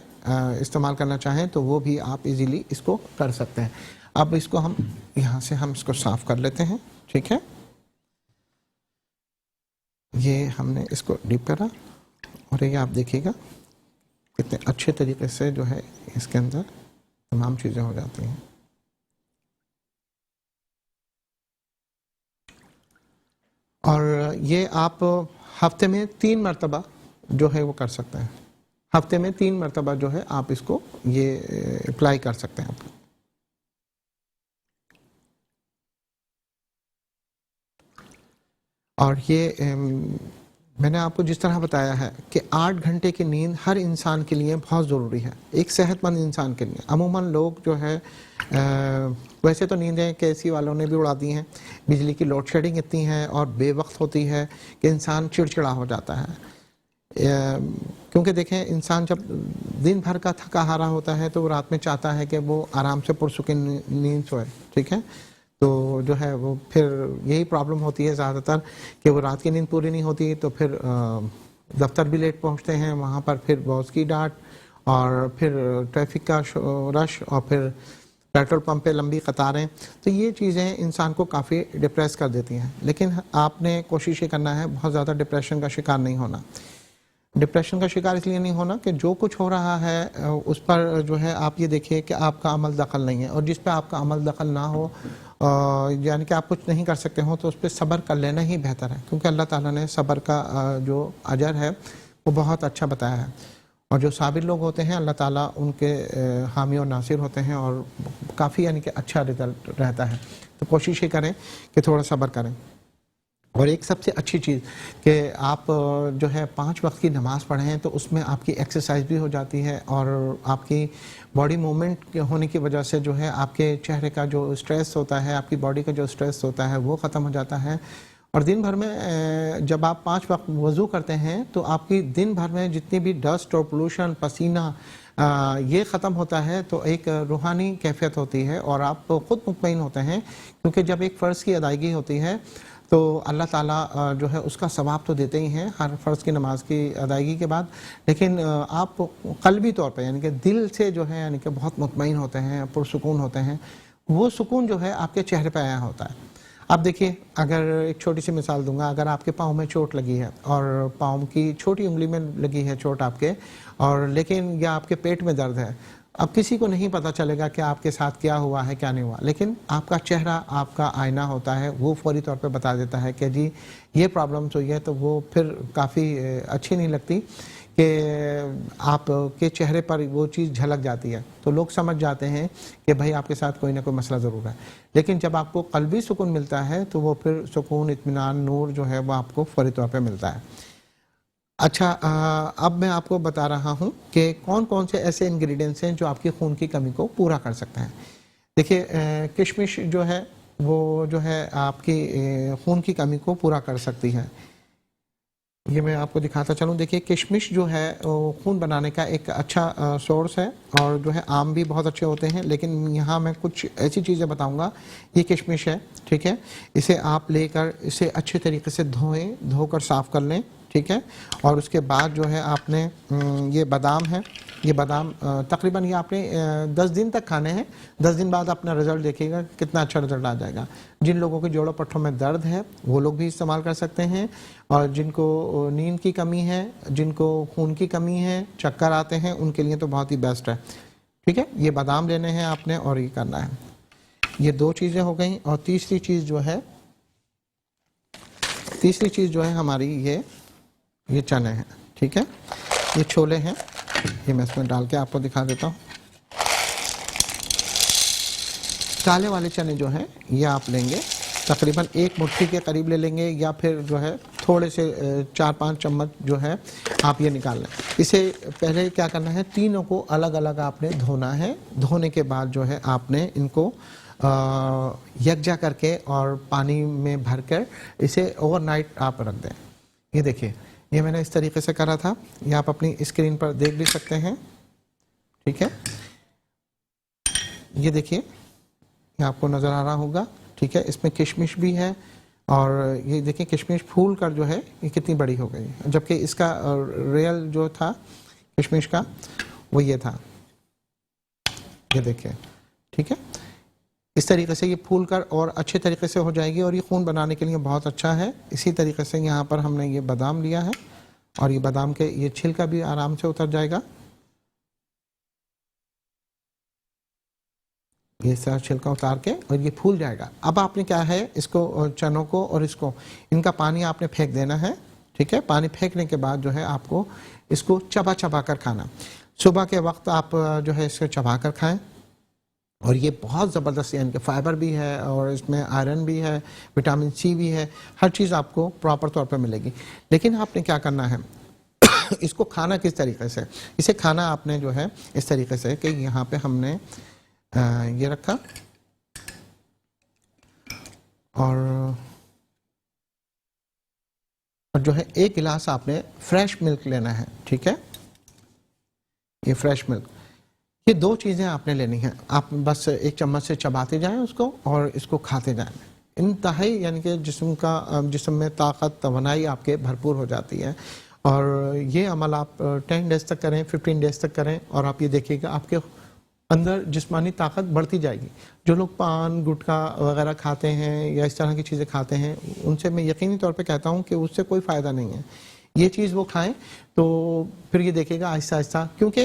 इस्तेमाल करना चाहें तो वो भी आप इजीली इसको कर सकते हैं। अब इसको हम यहाँ से हम इसको साफ़ कर लेते हैं, ठीक है। ये हमने इसको डीप करा और ये आप देखिएगा कितने अच्छे तरीके से जो है इसके अंदर तमाम चीज़ें हो जाती हैं। और ये आप हफ्ते में 3 मरतबा जो है वो कर सकते हैं। हफ्ते में 3 मरतबा जो है आप इसको ये अप्लाई कर सकते हैं। और ये मैंने आपको जिस तरह बताया है कि 8 घंटे की नींद हर इंसान के लिए बहुत ज़रूरी है, एक सेहतमंद इंसान के लिए। अमूमन लोग जो है वैसे तो नींदें केसी वालों ने भी उड़ा दी हैं, बिजली की लोड शेडिंग इतनी है और बेवक्त होती है कि इंसान चिड़चिड़ा हो जाता है। क्योंकि देखें इंसान जब दिन भर का थका हारा होता है तो वो रात में चाहता है कि वो आराम से पुरसुकून नींद सोए, ठीक है। तो जो है वो फिर यही प्रॉब्लम होती है ज़्यादातर कि वो रात की नींद पूरी नहीं होती, तो फिर दफ्तर भी लेट पहुंचते हैं, वहाँ पर फिर बॉस की डांट और फिर ट्रैफिक का रश और फिर पेट्रोल पंप पे लंबी कतारें, तो ये चीज़ें इंसान को काफ़ी डिप्रेस कर देती हैं। लेकिन आपने कोशिश ये करना है बहुत ज़्यादा डिप्रेशन का शिकार नहीं होना। डिप्रेशन का शिकार इसलिए नहीं होना कि जो कुछ हो रहा है उस पर जो है आप ये देखिए कि आपका अमल दखल नहीं है, और जिस पे आपका अमल दखल ना हो यानी कि आप कुछ नहीं कर सकते हो तो उस पर सब्र कर लेना ही बेहतर है, क्योंकि अल्लाह ताला ने सब्र का जो अजर है वो बहुत अच्छा बताया है। और जो साबिर लोग होते हैं अल्लाह ताला उनके हामी और नासिर होते हैं, और काफ़ी यानी कि अच्छा रिजल्ट रहता है। तो कोशिश ही करें कि थोड़ा सब्र करें। और एक सबसे अच्छी चीज़ कि आप जो है 5 वक्त की नमाज़ पढ़ें तो उसमें आपकी एक्सरसाइज भी हो जाती है, और आपकी बॉडी मूवमेंट होने की वजह से जो है आपके चेहरे का जो स्ट्रेस होता है, आपकी बॉडी का जो स्ट्रेस होता है वो ख़त्म हो जाता है। और दिन भर में जब आप 5 वक्त वज़ू करते हैं तो आपकी दिन भर में जितनी भी डस्ट और पोल्यूशन, पसीना ये ख़त्म होता है, तो एक रूहानी कैफियत होती है और आप ख़ुद मुतमईन होते हैं, क्योंकि जब एक फ़र्ज़ की अदायगी होती है तो अल्लाह ताला जो है उसका सवाब तो देते ही हैं हर फ़र्ज़ की नमाज की अदायगी के बाद, लेकिन आप क़ल्बी तौर पे यानी कि दिल से जो है यानी कि बहुत मुतमईन होते हैं, पुरसुकून होते हैं। वो सुकून जो है आपके चेहरे पे आया होता है। आप देखिए, अगर एक छोटी सी मिसाल दूंगा, अगर आपके पाँव में चोट लगी है और पाँव की छोटी उंगली में लगी है चोट आपके, और लेकिन या आपके पेट में दर्द है, अब किसी को नहीं पता चलेगा कि आपके साथ क्या हुआ है क्या नहीं हुआ, लेकिन आपका चेहरा आपका आईना होता है, वो फौरी तौर पे बता देता है कि जी ये प्रॉब्लम्स हुई है। तो वो फिर काफ़ी अच्छी नहीं लगती कि आपके चेहरे पर वो चीज़ झलक जाती है, तो लोग समझ जाते हैं कि भाई आपके साथ कोई ना कोई मसला ज़रूर है। लेकिन जब आपको क़ल्बी सुकून मिलता है तो वो फिर सुकून, इत्मीनान, नूर जो है वो आपको फौरी तौर पे मिलता है। अच्छा, अब मैं आपको बता रहा हूँ कि कौन कौन से ऐसे इंग्रेडिएंट्स हैं जो आपकी खून की कमी को पूरा कर सकते हैं। देखिए, किशमिश जो है वो जो है आपकी खून की कमी को पूरा कर सकती है। ये मैं आपको दिखाता चलूँ। देखिए, किशमिश जो है वो खून बनाने का एक अच्छा सोर्स है, और जो है आम भी बहुत अच्छे होते हैं, लेकिन यहाँ मैं कुछ ऐसी चीज़ें बताऊँगा। ये किशमिश है, ठीक है, इसे आप लेकर इसे अच्छे तरीके से धोकर साफ़ कर लें, ठीक है। और उसके बाद जो है आपने ये बादाम है, ये बादाम तकरीबन ये आपने 10 दिन तक खाने हैं। 10 दिन बाद अपना रिज़ल्ट देखिएगा कितना अच्छा रिज़ल्ट आ जाएगा। जिन लोगों के जोड़ों पट्टों में दर्द है वो लोग भी इस्तेमाल कर सकते हैं, और जिनको नींद की कमी है, जिनको खून की कमी है, चक्कर आते हैं, उनके लिए तो बहुत ही बेस्ट है, ठीक है। ये बादाम लेने हैं आपने और ये करना है। ये 2 चीज़ें हो गई। और तीसरी चीज़ जो है हमारी ये चने हैं, ठीक है, ये छोले हैं। ये मैं इसमें डाल के आपको दिखा देता हूँ। काले वाले चने जो हैं ये आप लेंगे, तकरीबन 1 मुट्ठी के करीब ले लेंगे, या फिर जो है थोड़े से 4-5 चम्मच जो है आप ये निकाल लें। इसे पहले क्या करना है, तीनों को अलग अलग आपने धोना है। धोने के बाद जो है आपने इनको यकजा करके और पानी में भरकर इसे ओवरनाइट आप रख दें। ये देखिए, ये मैंने इस तरीके से करा था, ये आप अपनी स्क्रीन पर देख भी सकते हैं, ठीक है। ये देखिए, ये आपको नज़र आ रहा होगा, ठीक है। इसमें किशमिश भी है, और ये देखिए किशमिश फूल कर जो है ये कितनी बड़ी हो गई, जबकि इसका रियल जो था किशमिश का वो ये था, ये देखिए, ठीक है। इस तरीके से ये फूल कर और अच्छे तरीके से हो जाएगी, और ये खून बनाने के लिए बहुत अच्छा है। इसी तरीके से यहाँ पर हमने ये बादाम लिया है, और ये बादाम के ये छिलका भी आराम से उतर जाएगा। ये सारा छिलका उतार के और ये फूल जाएगा। अब आपने क्या है, इसको चनों को और इनका पानी आपने फेंक देना है, ठीक है। पानी फेंकने के बाद जो है आपको इसको चबा कर खाना। सुबह के वक्त आप जो है इसको चबा कर खाएं, और ये बहुत ज़बरदस्त यानी कि फ़ाइबर भी है, और इसमें आयरन भी है, विटामिन सी भी है, हर चीज़ आपको प्रॉपर तौर पर मिलेगी। लेकिन आपने क्या करना है इसको खाना किस तरीके से, इसे खाना आपने जो है इस तरीके से कि यहाँ पे हमने ये रखा, और जो है 1 गिलास आपने फ्रेश मिल्क लेना है, ठीक है। ये फ्रेश मिल्क, ये 2 चीज़ें आपने लेनी है। आप बस 1 चम्मच से चबाते जाएं उसको और इसको खाते जाएं। इंतहाई यानी कि जिस्म में ताकत, तवानाई आपके भरपूर हो जाती है। और ये अमल आप 10 डेज तक करें, 15 डेज तक करें, और आप ये देखिएगा आपके अंदर जिस्मानी ताकत बढ़ती जाएगी। जो लोग पान, गुटखा वगैरह खाते हैं या इस तरह की चीज़ें खाते हैं, उनसे मैं यकीनी तौर पे कहता हूँ कि उससे कोई फ़ायदा नहीं है। ये चीज़ वो खाएं तो फिर ये देखेगा आहिस्ता आहिस्ता, क्योंकि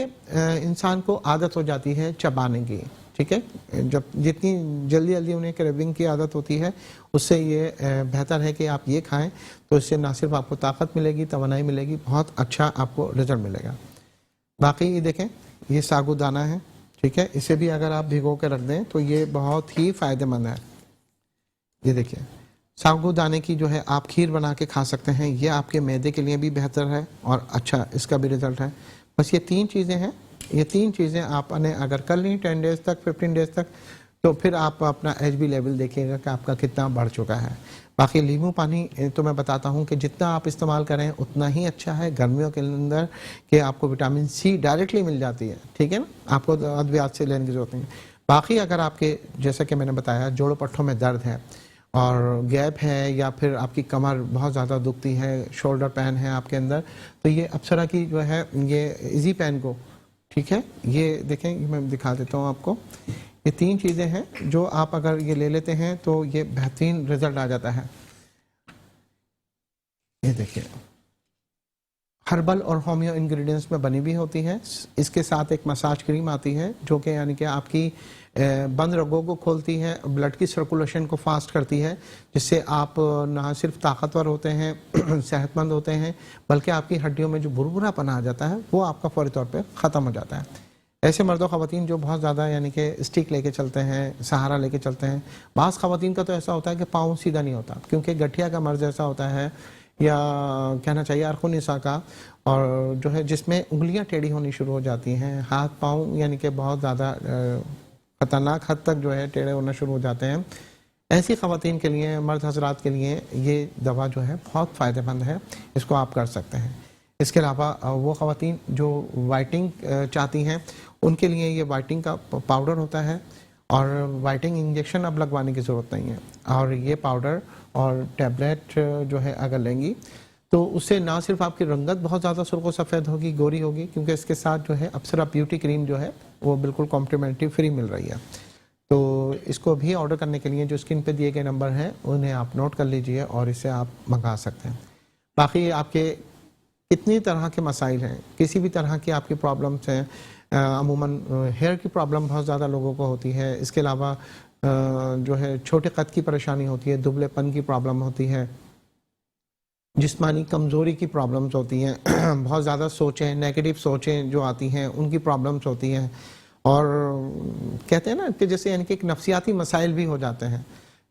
इंसान को आदत हो जाती है चबाने की, ठीक है। जब जितनी जल्दी जल्दी उन्हें क्रेविंग की आदत होती है, उससे ये बेहतर है कि आप ये खाएं, तो इससे ना सिर्फ आपको ताकत मिलेगी, तवानाई मिलेगी, बहुत अच्छा आपको रिजल्ट मिलेगा। बाकी ये देखें, ये साबूदाना है, ठीक है, इसे भी अगर आप भिगो के रख दें तो ये बहुत ही फ़ायदेमंद है। ये देखिए, साबूदाने की जो है आप खीर बना के खा सकते हैं, ये आपके मैदे के लिए भी बेहतर है और अच्छा इसका भी रिजल्ट है। बस ये 3 चीज़ें हैं, ये 3 चीज़ें आपने अगर कर ली 10 डेज़ तक, 15 डेज़ तक, तो फिर आप अपना एचबी लेवल देखिएगा कि आपका कितना बढ़ चुका है। बाकी नींबू पानी तो मैं बताता हूँ कि जितना आप इस्तेमाल करें उतना ही अच्छा है गर्मियों के अंदर, कि आपको विटामिन सी डायरेक्टली मिल जाती है, ठीक है ना, आपको अद्वियात से लेने की ज़रूरत नहीं है। बाकी अगर आपके, जैसा कि मैंने बताया, जोड़ों पट्टों में दर्द है और गैप है, या फिर आपकी कमर बहुत ज़्यादा दुखती है, शोल्डर पेन है आपके अंदर, तो ये अप्सरा की जो है ये इजी पेन को, ठीक है, ये देखें, ये मैं दिखा देता हूँ आपको। ये 3 चीज़ें हैं जो आप अगर ये ले लेते हैं तो ये बेहतरीन रिजल्ट आ जाता है। ये देखिए, हर्बल और होम्यो इंग्रेडिएंट्स में बनी भी होती है। इसके साथ एक मसाज क्रीम आती है जो कि यानी कि आपकी बंद रगों को खोलती है, ब्लड की सर्कुलेशन को फास्ट करती है, जिससे आप ना सिर्फ ताकतवर होते हैं सेहतमंद होते हैं, बल्कि आपकी हड्डियों में जो बुरबुरापन आ जाता है वो आपका फौरी तौर पे ख़त्म हो जाता है। ऐसे मर्द और ख़वातीन जो बहुत ज़्यादा यानी कि स्टिक लेके चलते हैं, सहारा लेके चलते हैं, बाज़ ख़वातीन का तो ऐसा होता है कि पाँव सीधा नहीं होता, क्योंकि गठिया का मर्ज़ ऐसा होता है, या कहना चाहिए अरखुनिसा का, और जो है जिसमें उंगलियां टेढ़ी होनी शुरू हो जाती हैं, हाथ पाँव यानी कि बहुत ज़्यादा ख़तरनाक हद तक जो है टेढ़े होना शुरू हो जाते हैं। ऐसी ख़वातीन के लिए, मर्द हजरात के लिए ये दवा जो है बहुत फ़ायदेमंद है, इसको आप कर सकते हैं। इसके अलावा वो ख़वातीन जो वाइटिंग चाहती हैं, उनके लिए ये वाइटिंग का पाउडर होता है, और वाइटिंग इंजेक्शन अब लगवाने की ज़रूरत नहीं है। और ये पाउडर और टैबलेट जो है अगर लेंगी तो उससे ना सिर्फ आपकी रंगत बहुत ज़्यादा सुर्ख सफ़ेद होगी, गोरी होगी, क्योंकि इसके साथ जो है अप्सरा ब्यूटी क्रीम जो है वो बिल्कुल कॉम्प्लीमेंट्री फ्री मिल रही है। तो इसको भी ऑर्डर करने के लिए जो स्क्रीन पे दिए गए नंबर हैं उन्हें आप नोट कर लीजिए और इसे आप मंगा सकते हैं। बाकी आपके कितनी तरह के मसाइल हैं, किसी भी तरह की आपकी प्रॉब्लम्स हैं, अमूमन हेयर की प्रॉब्लम बहुत ज़्यादा लोगों को होती है, इसके अलावा जो है छोटे कद की परेशानी होती है, दुबलेपन की प्रॉब्लम होती है, जिस्मानी कमज़ोरी की प्रॉब्लम्स होती हैं बहुत ज़्यादा सोचें, नेगेटिव सोचें जो आती हैं उनकी प्रॉब्लम्स होती हैं, और कहते हैं ना कि जैसे यानी कि एक नफ्सियाती मसाइल भी हो जाते हैं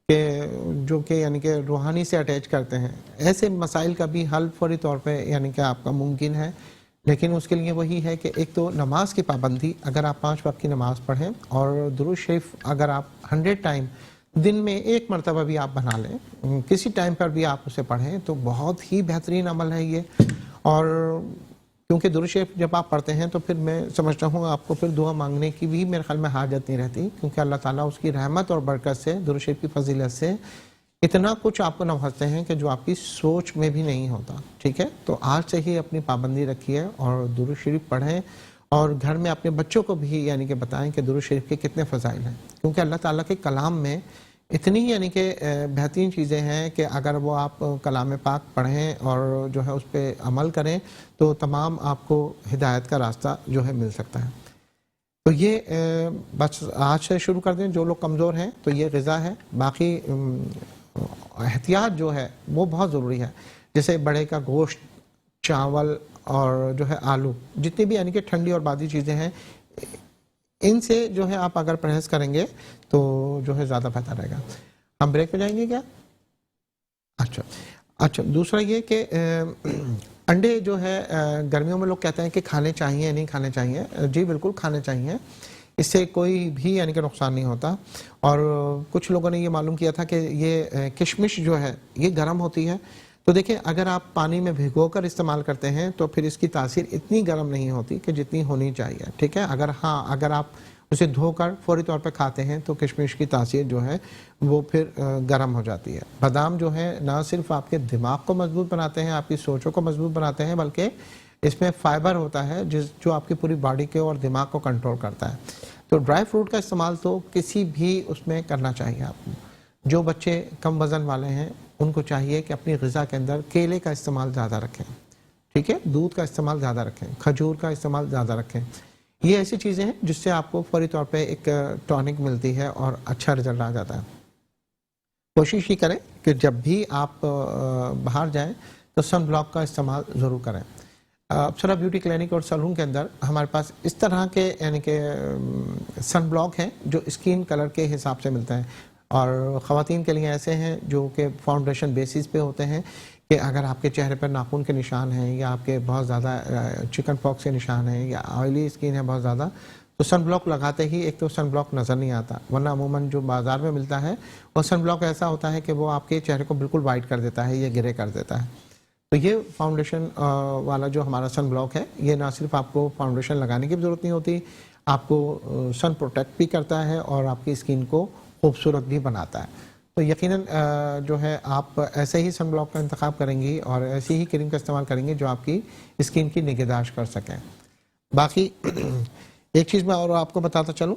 कि जो कि यानी कि रूहानी से अटैच करते हैं। ऐसे मसाइल का भी हल फौरी तौर पे यानी कि आपका मुमकिन है, लेकिन उसके लिए वही है कि एक तो नमाज की पाबंदी, अगर आप 5 वक्त की नमाज़ पढ़ें, और दुरूद शरीफ अगर आप 100 टाइम दिन में 1 मरतबा भी आप बना लें, किसी टाइम पर भी आप उसे पढ़ें, तो बहुत ही बेहतरीन अमल है ये। और क्योंकि दुरूद शरीफ जब आप पढ़ते हैं तो फिर मैं समझता हूँ आपको फिर दुआ मांगने की भी मेरे ख्याल में हाजत नहीं रहती, क्योंकि अल्लाह ताला उसकी रहमत और बरकत से, दुरूद शरीफ की फजीलत से इतना कुछ आपको नवाजते हैं कि जो आपकी सोच में भी नहीं होता, ठीक है। तो आज से ही अपनी पाबंदी रखिए और दुरूद शरीफ पढ़ें, और घर में अपने बच्चों को भी यानी कि बताएं कि दुरूद शरीफ के कितने फ़ज़ाइल हैं, क्योंकि अल्लाह ताला के कलाम में इतनी यानी कि बेहतरीन चीज़ें हैं कि अगर वो आप कलाम पाक पढ़ें और जो है उस पर अमल करें तो तमाम आपको हिदायत का रास्ता जो है मिल सकता है। तो ये बस आज से शुरू कर दें। जो लोग कमज़ोर हैं तो ये ग़िज़ा है, बाकी एहतियात जो है वो बहुत ज़रूरी है, जैसे बड़े का गोश्त, चावल और जो है आलू, जितनी भी यानी कि ठंडी और बादी चीज़ें हैं, इनसे जो है आप अगर परहेज़ करेंगे तो जो है ज़्यादा बेहतर रहेगा। हम ब्रेक पे जाएंगे क्या? अच्छा, दूसरा ये कि अंडे जो है गर्मियों में लोग कहते हैं कि खाने चाहिए, नहीं खाने चाहिए। जी बिल्कुल खाने चाहिए, इससे कोई भी यानी कि नुकसान नहीं होता। और कुछ लोगों ने ये मालूम किया था कि ये किशमिश जो है ये गर्म होती है, तो देखिए अगर आप पानी में भिगोकर इस्तेमाल करते हैं तो फिर इसकी तासीर इतनी गर्म नहीं होती कि जितनी होनी चाहिए, ठीक है। अगर आप उसे धोकर फौरी तौर पर खाते हैं तो किशमिश की तासीर जो है वो फिर गर्म हो जाती है। बादाम जो है ना सिर्फ आपके दिमाग को मजबूत बनाते हैं, आपकी सोचों को मजबूत बनाते हैं, बल्कि इसमें फाइबर होता है जो आपकी पूरी बॉडी के और दिमाग को कंट्रोल करता है। तो ड्राई फ्रूट का इस्तेमाल तो किसी भी उसमें करना चाहिए आपको। जो बच्चे कम वज़न वाले हैं उनको चाहिए कि अपनी ग़िज़ा के अंदर केले का इस्तेमाल ज़्यादा रखें, ठीक है, दूध का इस्तेमाल ज़्यादा रखें, खजूर का इस्तेमाल ज़्यादा रखें। ये ऐसी चीज़ें हैं जिससे आपको फौरी तौर पे एक टॉनिक मिलती है और अच्छा रिजल्ट आ जाता है। कोशिश ही करें कि जब भी आप बाहर जाएं तो सन ब्लॉक का इस्तेमाल ज़रूर करें। अप्सरा ब्यूटी क्लिनिक और सैलून के अंदर हमारे पास इस तरह के यानी कि सन ब्लॉक हैं जो स्किन कलर के हिसाब से मिलते हैं, और ख़वातीन के लिए ऐसे हैं जो कि फाउंडेशन बेसिस पे होते हैं कि अगर आपके चेहरे पर नाखून के निशान हैं या आपके बहुत ज़्यादा चिकन पॉक्स के निशान हैं या ऑयली स्किन है बहुत ज़्यादा, तो सन ब्लॉक लगाते ही एक तो सन ब्लॉक नज़र नहीं आता, वरना अमूमन जो बाज़ार में मिलता है वो सन ब्लॉक ऐसा होता है कि वो आपके चेहरे को बिल्कुल वाइट कर देता है या ग्रे कर देता है। तो ये फाउंडेशन वाला जो हमारा सन ब्लॉक है, ये ना सिर्फ आपको फाउंडेशन लगाने की ज़रूरत नहीं होती, आपको सन प्रोटेक्ट भी करता है और आपकी स्किन को खूबसूरत भी बनाता है। तो यकीनन जो है आप ऐसे ही सन ब्लॉक का इंतखाब करेंगी और ऐसी ही क्रीम का इस्तेमाल करेंगे जो आपकी स्किन की निगहदाश्त कर सकें। बाकी एक चीज़ मैं और आपको बताता चलूँ,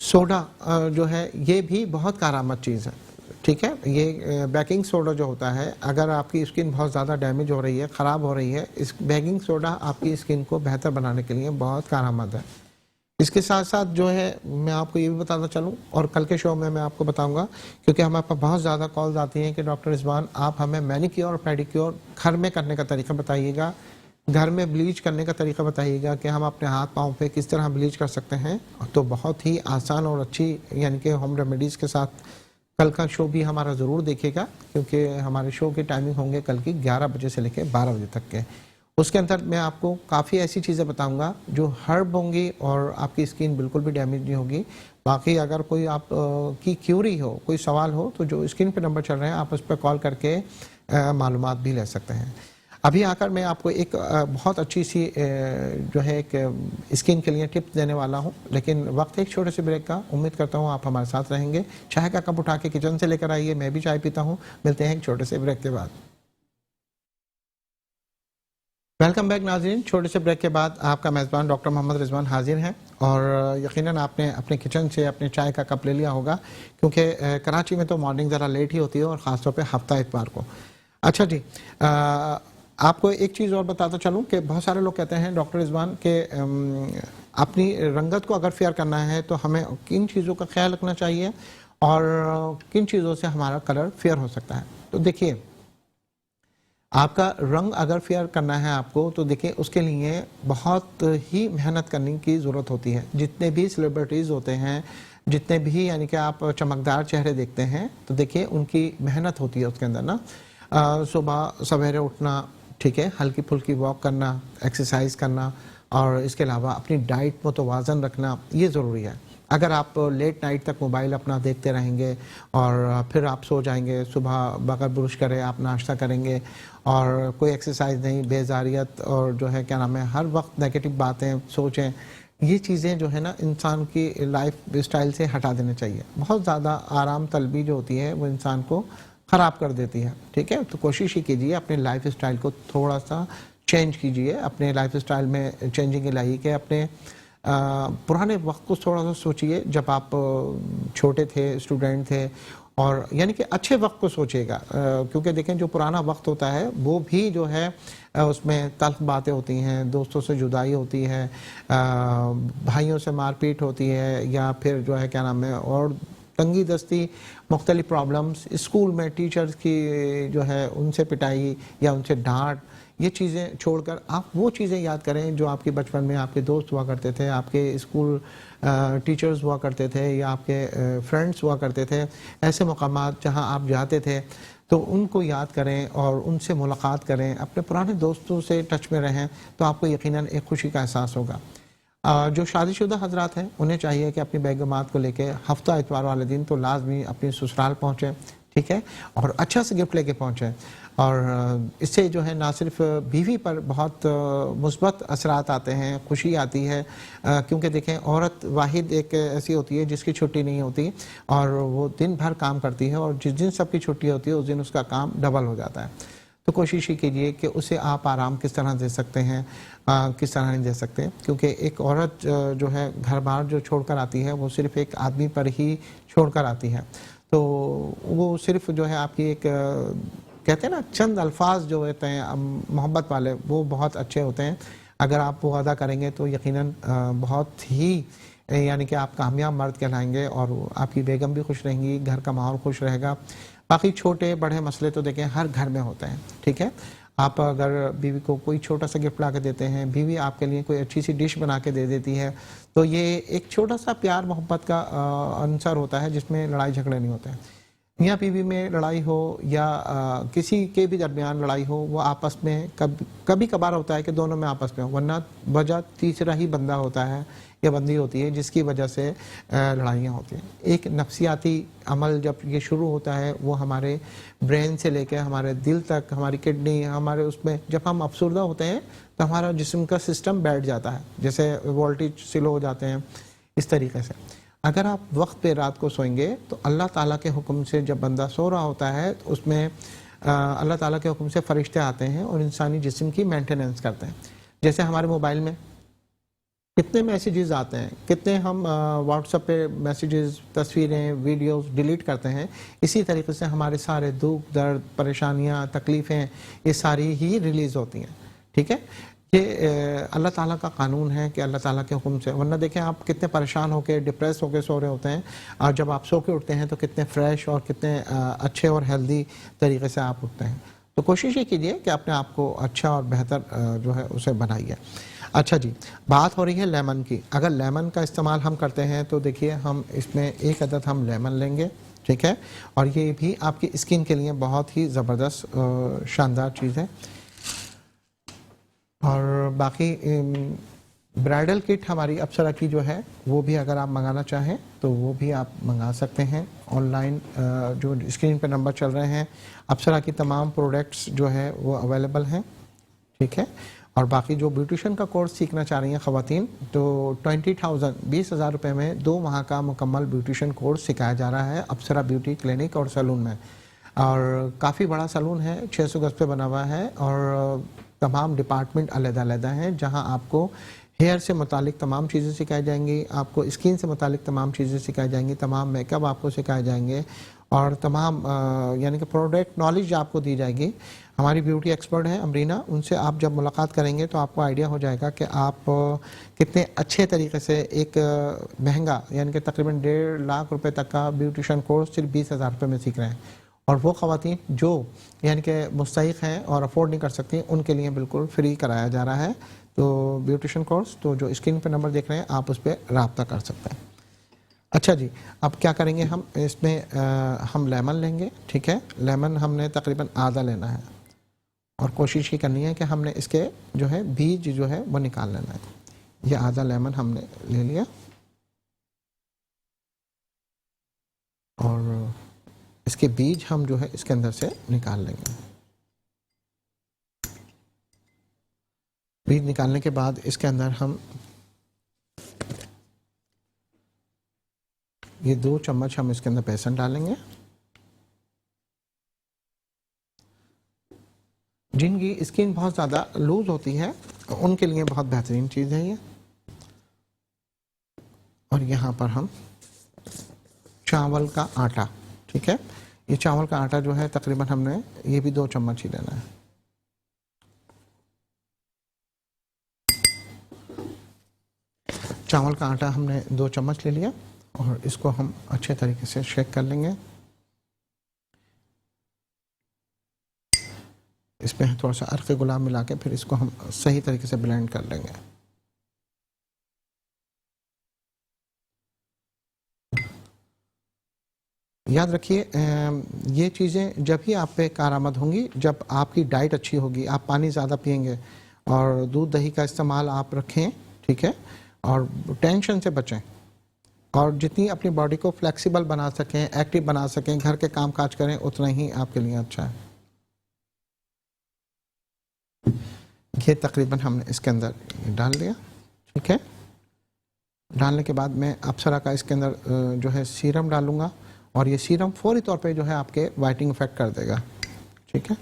सोडा जो है ये भी बहुत कारआमद चीज़ है, ठीक है। ये बेकिंग सोडा जो होता है, अगर आपकी स्किन बहुत ज़्यादा डैमेज हो रही है, ख़राब हो रही है, इस बेकिंग सोडा आपकी स्किन को बेहतर बनाने के लिए बहुत कारआमद है। इसके साथ साथ जो है मैं आपको ये भी बताना चलूँ, और कल के शो में मैं आपको बताऊंगा, क्योंकि हमारे पास बहुत ज़्यादा कॉल्स आती हैं कि डॉक्टर रिजवान आप हमें मैनिक्योर और पेडिक्योर घर में करने का तरीका बताइएगा, घर में ब्लीच करने का तरीका बताइएगा कि हम अपने हाथ पाँव पे किस तरह ब्लीच कर सकते हैं। तो बहुत ही आसान और अच्छी यानी कि होम रेमेडीज़ के साथ कल का शो भी हमारा ज़रूर देखिएगा, क्योंकि हमारे शो की टाइमिंग होंगे कल की 11 बजे से लेकर 12 बजे तक के। उसके अंदर मैं आपको काफ़ी ऐसी चीज़ें बताऊंगा जो हर्ब होंगी और आपकी स्किन बिल्कुल भी डैमेज नहीं होगी। बाकी अगर कोई आप की क्यूरी हो, कोई सवाल हो, तो जो स्क्रीन पे नंबर चल रहे हैं आप उस पर कॉल करके मालूमात भी ले सकते हैं। अभी आकर मैं आपको एक बहुत अच्छी सी जो है एक स्किन के लिए टिप्स देने वाला हूं, लेकिन वक्त है एक छोटे से ब्रेक का। उम्मीद करता हूं आप हमारे साथ रहेंगे। चाय का कप उठा के किचन से लेकर आइए, मैं भी चाय पीता हूं। मिलते हैं एक छोटे से ब्रेक के बाद। वेलकम बैक नाज़रीन। छोटे से ब्रेक के बाद आपका मेज़बान डॉक्टर मोहम्मद रिजवान हाजिर हैं, और यकीनन आपने अपने किचन से अपने चाय का कप ले लिया होगा, क्योंकि कराची में तो मॉर्निंग ज़रा लेट ही होती है, और ख़ासतौर पे हफ्ता इतवार को। अच्छा जी, आपको एक चीज़ और बताता चलूँ कि बहुत सारे लोग कहते हैं डॉक्टर रिजवान के अपनी रंगत को अगर फेयर करना है तो हमें किन चीज़ों का ख्याल रखना चाहिए और किन चीज़ों से हमारा कलर फेयर हो सकता है। तो देखिए, आपका रंग अगर फेयर करना है आपको, तो देखिए उसके लिए बहुत ही मेहनत करने की ज़रूरत होती है। जितने भी सेलिब्रिटीज़ होते हैं, जितने भी यानी कि आप चमकदार चेहरे देखते हैं, तो देखिए उनकी मेहनत होती है उसके अंदर ना। सुबह सवेरे उठना, ठीक है, हल्की फुल्की वॉक करना, एक्सरसाइज करना, और इसके अलावा अपनी डाइट मुतवाज़न रखना, ये ज़रूरी है। अगर आप लेट नाइट तक मोबाइल अपना देखते रहेंगे और फिर आप सो जाएंगे, सुबह बगैर ब्रश करे आप नाश्ता करेंगे और कोई एक्सरसाइज नहीं, बेजारियत और जो है क्या नाम है, हर वक्त नेगेटिव बातें सोचें, ये चीज़ें जो है ना इंसान की लाइफ स्टाइल से हटा देनी चाहिए। बहुत ज़्यादा आराम तलबी जो होती है वो इंसान को ख़राब कर देती है, ठीक है। तो कोशिश ही कीजिए अपने लाइफ स्टाइल को थोड़ा सा चेंज कीजिए, अपने लाइफ स्टाइल में चेंजिंग लाइए कि अपने पुराने वक्त को थोड़ा सा सोचिए, जब आप छोटे थे, स्टूडेंट थे, और यानी कि अच्छे वक्त को सोचिएगा, क्योंकि देखें जो पुराना वक्त होता है वो भी जो है उसमें तल्ख बातें होती हैं, दोस्तों से जुदाई होती है, भाइयों से मारपीट होती है, या फिर जो है क्या नाम है, और तंगी दस्ती, मुख्तलिफ प्रॉब्लम्स, स्कूल में टीचर्स की जो है उनसे पिटाई या उनसे डांट, ये चीज़ें छोड़कर आप वो चीज़ें याद करें जो आपके बचपन में आपके दोस्त हुआ करते थे, आपके स्कूल टीचर्स हुआ करते थे, या आपके फ्रेंड्स हुआ करते थे। ऐसे मकामात जहां आप जाते थे तो उनको याद करें और उनसे मुलाकात करें, अपने पुराने दोस्तों से टच में रहें, तो आपको यकीनन एक खुशी का एहसास होगा। जो शादीशुदा हजरात हैं उन्हें चाहिए कि अपनी बेगमात को लेके हफ्ता इतवार वाले दिन तो लाजमी अपनी ससुराल पहुँचें, ठीक है, और अच्छा से गिफ्ट लेके पहुँचें। और इससे जो है ना सिर्फ बीवी पर बहुत मुस्बत असरात आते हैं, खुशी आती है, क्योंकि देखें औरत वाहिद एक ऐसी होती है जिसकी छुट्टी नहीं होती, और वो दिन भर काम करती है, और जिस दिन सबकी छुट्टी होती है उस दिन उसका काम डबल हो जाता है। तो कोशिश ही कीजिए कि उसे आप आराम किस तरह दे सकते हैं, किस तरह नहीं दे सकते, क्योंकि एक औरत जो है घर बार जो छोड़कर आती है वो सिर्फ एक आदमी पर ही छोड़कर आती है। तो वो सिर्फ जो है आपकी एक कहते हैं ना, चंद अल्फाज जो होते हैं मोहब्बत वाले, वो बहुत अच्छे होते हैं। अगर आप वो अदा करेंगे तो यकीनन बहुत ही यानी कि आप कामयाब मर्द कहलाएंगे और आपकी बेगम भी खुश रहेंगी, घर का माहौल खुश रहेगा। बाकी छोटे बड़े मसले तो देखें हर घर में होते हैं, ठीक है। आप अगर बीवी को कोई छोटा सा गिफ्ट ला के देते हैं, बीवी आपके लिए कोई अच्छी सी डिश बना के दे देती है, तो ये एक छोटा सा प्यार मोहब्बत का अंसर होता है जिसमें लड़ाई झगड़े नहीं होते हैं। मियाँ बीवी में लड़ाई हो या किसी के भी दरमियान लड़ाई हो, वो आपस में कभी कभार होता है कि दोनों में आपस में हो, वरना वजह तीसरा ही बंदा होता है या बंदी होती है जिसकी वजह से लड़ाइयाँ होती हैं। एक नफ्सियाती अमल जब ये शुरू होता है, वो हमारे ब्रेन से लेकर हमारे दिल तक, हमारी किडनी, हमारे उसमें जब हम अफसरदा होते हैं तो हमारा जिस्म का सिस्टम बैठ जाता है, जैसे वोल्टेज स्लो हो जाते हैं। इस तरीके से अगर आप वक्त पे रात को सोएंगे तो अल्लाह ताला के हुक्म से जब बंदा सो रहा होता है तो उसमें अल्लाह ताला के हुक्म से फरिश्ते आते हैं और इंसानी जिस्म की मेंटेनेंस करते हैं। जैसे हमारे मोबाइल में कितने मैसेजेस आते हैं, कितने हम व्हाट्सएप पे मैसेजेस, तस्वीरें, वीडियोस डिलीट करते हैं। इसी तरीके से हमारे सारे दुख, दर्द, परेशानियां, तकलीफ़ें, ये सारी ही रिलीज़ होती हैं, ठीक है। ये अल्लाह ताला का कानून है कि अल्लाह ताला के हुक्म से, वरना देखें आप कितने परेशान होकर, डिप्रेस होकर सो रहे होते हैं, और जब आप सो के उठते हैं तो कितने फ्रेश और कितने अच्छे और हेल्दी तरीके से आप उठते हैं। तो कोशिश ये कीजिए कि अपने आप को अच्छा और बेहतर जो है उसे बनाइए। अच्छा जी, बात हो रही है लेमन की। अगर लेमन का इस्तेमाल हम करते हैं तो देखिए हम इसमें एक अदद हम लेमन लेंगे, ठीक है। और ये भी आपकी स्किन के लिए बहुत ही ज़बरदस्त शानदार चीज़ है। और बाकी ब्राइडल किट हमारी अप्सरा की जो है वो भी अगर आप मंगाना चाहें तो वो भी आप मंगा सकते हैं ऑनलाइन। जो स्क्रीन पर नंबर चल रहे हैं, अप्सरा की तमाम प्रोडक्ट्स जो है वो अवेलेबल हैं, ठीक है। और बाकी जो ब्यूटिशन का कोर्स सीखना चाह रही हैं ख़वातीन, तो 20,000 रुपये में 2 माह का मुकम्मल ब्यूटिशन कोर्स सिखाया जा रहा है अप्सरा ब्यूटी क्लिनिक और सैलून में। और काफ़ी बड़ा सैलून है, 600 गज पे बना हुआ है, और तमाम डिपार्टमेंट अलग-अलग हैं जहां आपको हेयर से मुतालिक तमाम चीज़ें सिखाई जाएंगी, आपको स्किन से मुतालिक तमाम चीज़ें सिखाई जाएंगी, तमाम मेकअप आपको सिखाए जाएंगे, और तमाम यानी कि प्रोडक्ट नॉलेज आपको दी जाएगी। हमारी ब्यूटी एक्सपर्ट हैं अमरीना, उनसे आप जब मुलाकात करेंगे तो आपको आइडिया हो जाएगा कि आप कितने अच्छे तरीके से एक महंगा यानी कि तकरीबन 1.5 लाख रुपए तक का ब्यूटिशन कोर्स सिर्फ 20,000 रुपये में सीख रहे हैं। और वो ख़वातीन जो यानी कि मुस्तहिक़ हैं और अफोर्ड नहीं कर सकती, उनके लिए बिल्कुल फ्री कराया जा रहा है। तो ब्यूटिशन कोर्स, तो जो स्क्रीन पर नंबर देख रहे हैं आप उस पर रब्ता कर सकते हैं। अच्छा जी, अब क्या करेंगे हम इसमें हम लेमन लेंगे, ठीक है। लेमन हमने तकरीबन आधा लेना है और कोशिश ये करनी है कि हमने इसके जो है बीज जो है वो निकाल लेना है। ये आधा लेमन हमने ले लिया और इसके बीज हम जो है इसके अंदर से निकाल लेंगे। बीज निकालने के बाद इसके अंदर हम ये 2 चम्मच हम इसके अंदर बेसन डालेंगे। जिनकी स्किन बहुत ज़्यादा लूज होती है उनके लिए बहुत बेहतरीन चीज़ है ये। और यहाँ पर हम चावल का आटा, ठीक है। ये चावल का आटा जो है तकरीबन हमने ये भी 2 चम्मच ही लेना है। चावल का आटा हमने 2 चम्मच ले लिया और इसको हम अच्छे तरीके से शेक कर लेंगे। इसमें थोड़ा सा अर्क़ गुलाब मिला के फिर इसको हम सही तरीके से ब्लेंड कर लेंगे। याद रखिए ये चीज़ें जब ही आप पे कारआमद होंगी जब आपकी डाइट अच्छी होगी, आप पानी ज़्यादा पिएंगे और दूध दही का इस्तेमाल आप रखें, ठीक है। और टेंशन से बचें और जितनी अपनी बॉडी को फ्लेक्सिबल बना सकें, एक्टिव बना सकें, घर के काम काज करें, उतना ही आपके लिए अच्छा है। ये तकरीबन हमने इसके अंदर डाल दिया, ठीक है। डालने के बाद मैं अप्सरा का इसके अंदर जो है सीरम डालूंगा और ये सीरम फौरी तौर पे जो है आपके वाइटनिंग इफेक्ट कर देगा, ठीक है।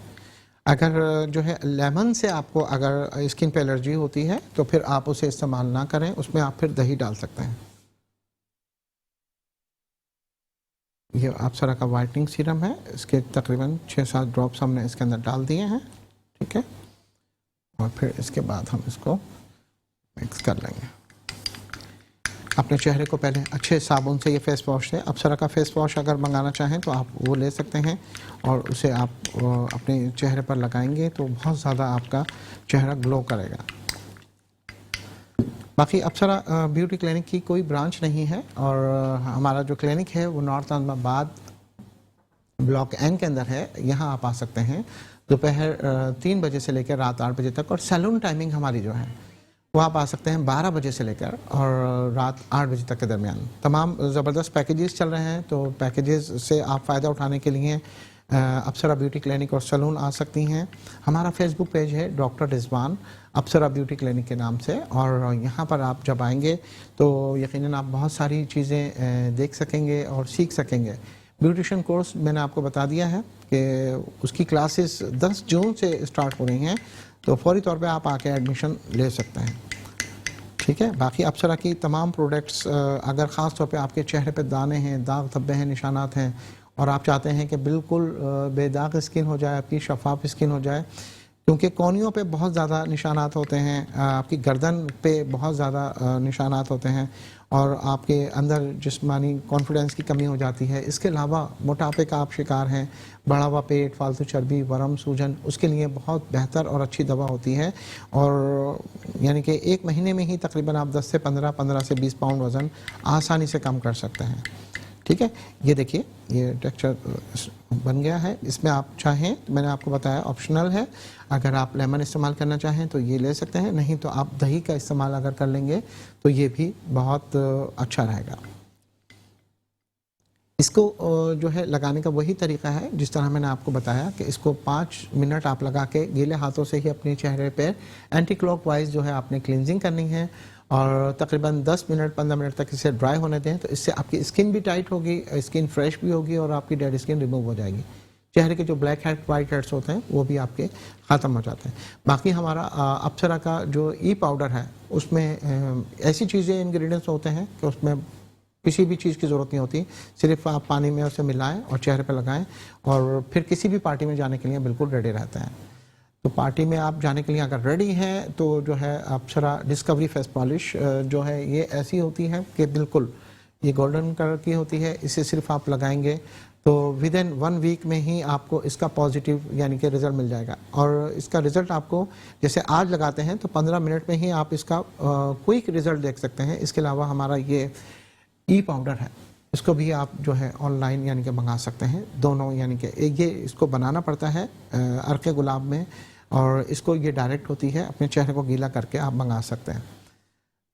अगर जो है लेमन से आपको अगर स्किन पे एलर्जी होती है तो फिर आप उसे इस्तेमाल ना करें, उसमें आप फिर दही डाल सकते हैं। ये अप्सरा का वाइटनिंग सीरम है, इसके तकरीबन 6-7 ड्रॉप्स हमने इसके अंदर डाल दिए हैं, ठीक है। और फिर इसके बाद हम इसको मिक्स कर लेंगे। अपने चेहरे को पहले अच्छे साबुन से, ये फेस वॉश है, अप्सरा का फेस वॉश अगर मंगाना चाहें तो आप वो ले सकते हैं और उसे आप अपने चेहरे पर लगाएंगे तो बहुत ज़्यादा आपका चेहरा ग्लो करेगा। बाकी अप्सरा ब्यूटी क्लिनिक की कोई ब्रांच नहीं है और हमारा जो क्लिनिक है वो नॉर्थ आलमाबाद ब्लॉक एन के अंदर है। यहाँ आप आ सकते हैं दोपहर 3 बजे से लेकर रात 8 बजे तक, और सैलून टाइमिंग हमारी जो है वो आप आ सकते हैं 12 बजे से लेकर और रात 8 बजे तक के दरमियान। तमाम ज़बरदस्त पैकेजेस चल रहे हैं, तो पैकेजेस से आप फ़ायदा उठाने के लिए अप्सरा ब्यूटी क्लिनिक और सैलून आ सकती हैं। हमारा फेसबुक पेज है डॉक्टर रिजवान अप्सरा ब्यूटी क्लिनिक के नाम से, और यहाँ पर आप जब आएंगे तो यकीनन आप बहुत सारी चीज़ें देख सकेंगे और सीख सकेंगे। ब्यूटिशियन कोर्स मैंने आपको बता दिया है कि उसकी क्लासेस 10 जून से स्टार्ट हो रही हैं, तो फौरी तौर पे आप आके एडमिशन ले सकते हैं, ठीक है। बाकी अप्सरा की तमाम प्रोडक्ट्स अगर ख़ास तौर पे आपके चेहरे पे दाने हैं, दाग धब्बे हैं, निशानात हैं और आप चाहते हैं कि बिल्कुल बेदाग स्किन हो जाए, आपकी शफाफ स्किन हो जाए, क्योंकि कोहनियों पे बहुत ज़्यादा निशानात होते हैं, आपकी गर्दन पे बहुत ज़्यादा निशानात होते हैं और आपके अंदर जिस्मानी कॉन्फिडेंस की कमी हो जाती है। इसके अलावा मोटापे का आप शिकार हैं, बढ़ा हुआ पेट, फालतू चर्बी, वरम, सूजन, उसके लिए बहुत बेहतर और अच्छी दवा होती है। और यानी कि 1 महीने में ही तकरीबन आप 10 से 15, 15 से 20 पाउंड वज़न आसानी से कम कर सकते हैं, ठीक है। ये देखिए ये टेक्सचर बन गया है। इसमें आप चाहें तो मैंने आपको बताया ऑप्शनल है, अगर आप लेमन इस्तेमाल करना चाहें तो ये ले सकते हैं, नहीं तो आप दही का इस्तेमाल अगर कर लेंगे तो ये भी बहुत अच्छा रहेगा। इसको जो है लगाने का वही तरीका है जिस तरह मैंने आपको बताया कि इसको 5 मिनट आप लगा के गीले हाथों से ही अपने चेहरे पे एंटी क्लॉकवाइज जो है आपने क्लिनजिंग करनी है और तकरीबन 10 मिनट 15 मिनट तक इसे ड्राई होने दें, तो इससे आपकी स्किन भी टाइट होगी, स्किन फ्रेश भी होगी और आपकी डेड स्किन रिमूव हो जाएगी। चेहरे के जो ब्लैक हेड वाइट हेड्स होते हैं वो भी आपके ख़त्म हो जाते हैं। बाकी हमारा अप्सरा का जो ई पाउडर है उसमें ऐसी चीज़ें इंग्रेडिएंट्स होते हैं कि उसमें किसी भी चीज़ की ज़रूरत नहीं होती, सिर्फ आप पानी में उसे मिलाएं और चेहरे पर लगाएं और फिर किसी भी पार्टी में जाने के लिए बिल्कुल रेडी रहते हैं। तो पार्टी में आप जाने के लिए अगर रेडी हैं तो जो है अप्सरा डिस्कवरी फेस पॉलिश जो है ये ऐसी होती है कि बिल्कुल ये गोल्डन कलर की होती है। इसे सिर्फ आप लगाएंगे तो विद इन 1 वीक में ही आपको इसका पॉजिटिव यानी कि रिज़ल्ट मिल जाएगा। और इसका रिज़ल्ट आपको जैसे आज लगाते हैं तो 15 मिनट में ही आप इसका क्विक रिज़ल्ट देख सकते हैं। इसके अलावा हमारा ये ई पाउडर है, इसको भी आप जो है ऑनलाइन यानी कि मंगा सकते हैं। दोनों यानी कि ये इसको बनाना पड़ता है अर्के गुलाब में और इसको ये डायरेक्ट होती है, अपने चेहरे को गीला करके आप मंगा सकते हैं।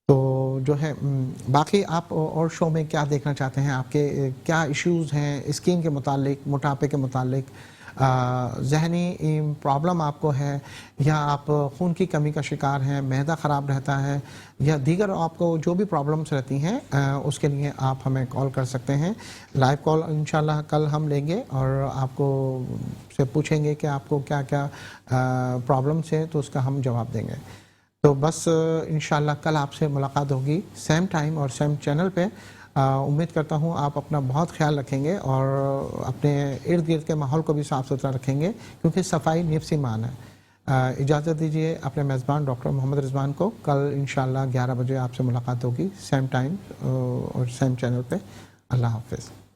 तो जो है बाकी आप और शो में क्या देखना चाहते हैं, आपके क्या इश्यूज़ हैं स्किन के मुतालिक, मोटापे के मुतालिक, जहनी प्रॉब्लम आपको है या आप खून की कमी का शिकार हैं, मैदा ख़राब रहता है या दीगर आपको जो भी प्रॉब्लम्स रहती हैं उसके लिए आप हमें कॉल कर सकते हैं। लाइव कॉल इंशाल्लाह कल हम लेंगे और आपको से पूछेंगे कि आपको क्या क्या प्रॉब्लम्स हैं तो उसका हम जवाब देंगे। तो बस इंशाल्लाह कल आपसे मुलाकात होगी सेम टाइम और सेम चैनल पे। उम्मीद करता हूँ आप अपना बहुत ख्याल रखेंगे और अपने इर्द गिर्द के माहौल को भी साफ़ सुथरा रखेंगे क्योंकि सफाई निफ्स ईमान है। इजाज़त दीजिए अपने मेज़बान डॉक्टर मोहम्मद रिजवान को। कल इंशाल्लाह 11 बजे आपसे मुलाकात होगी सेम टाइम और सेम चैनल पे। अल्लाह हाफ़िज़।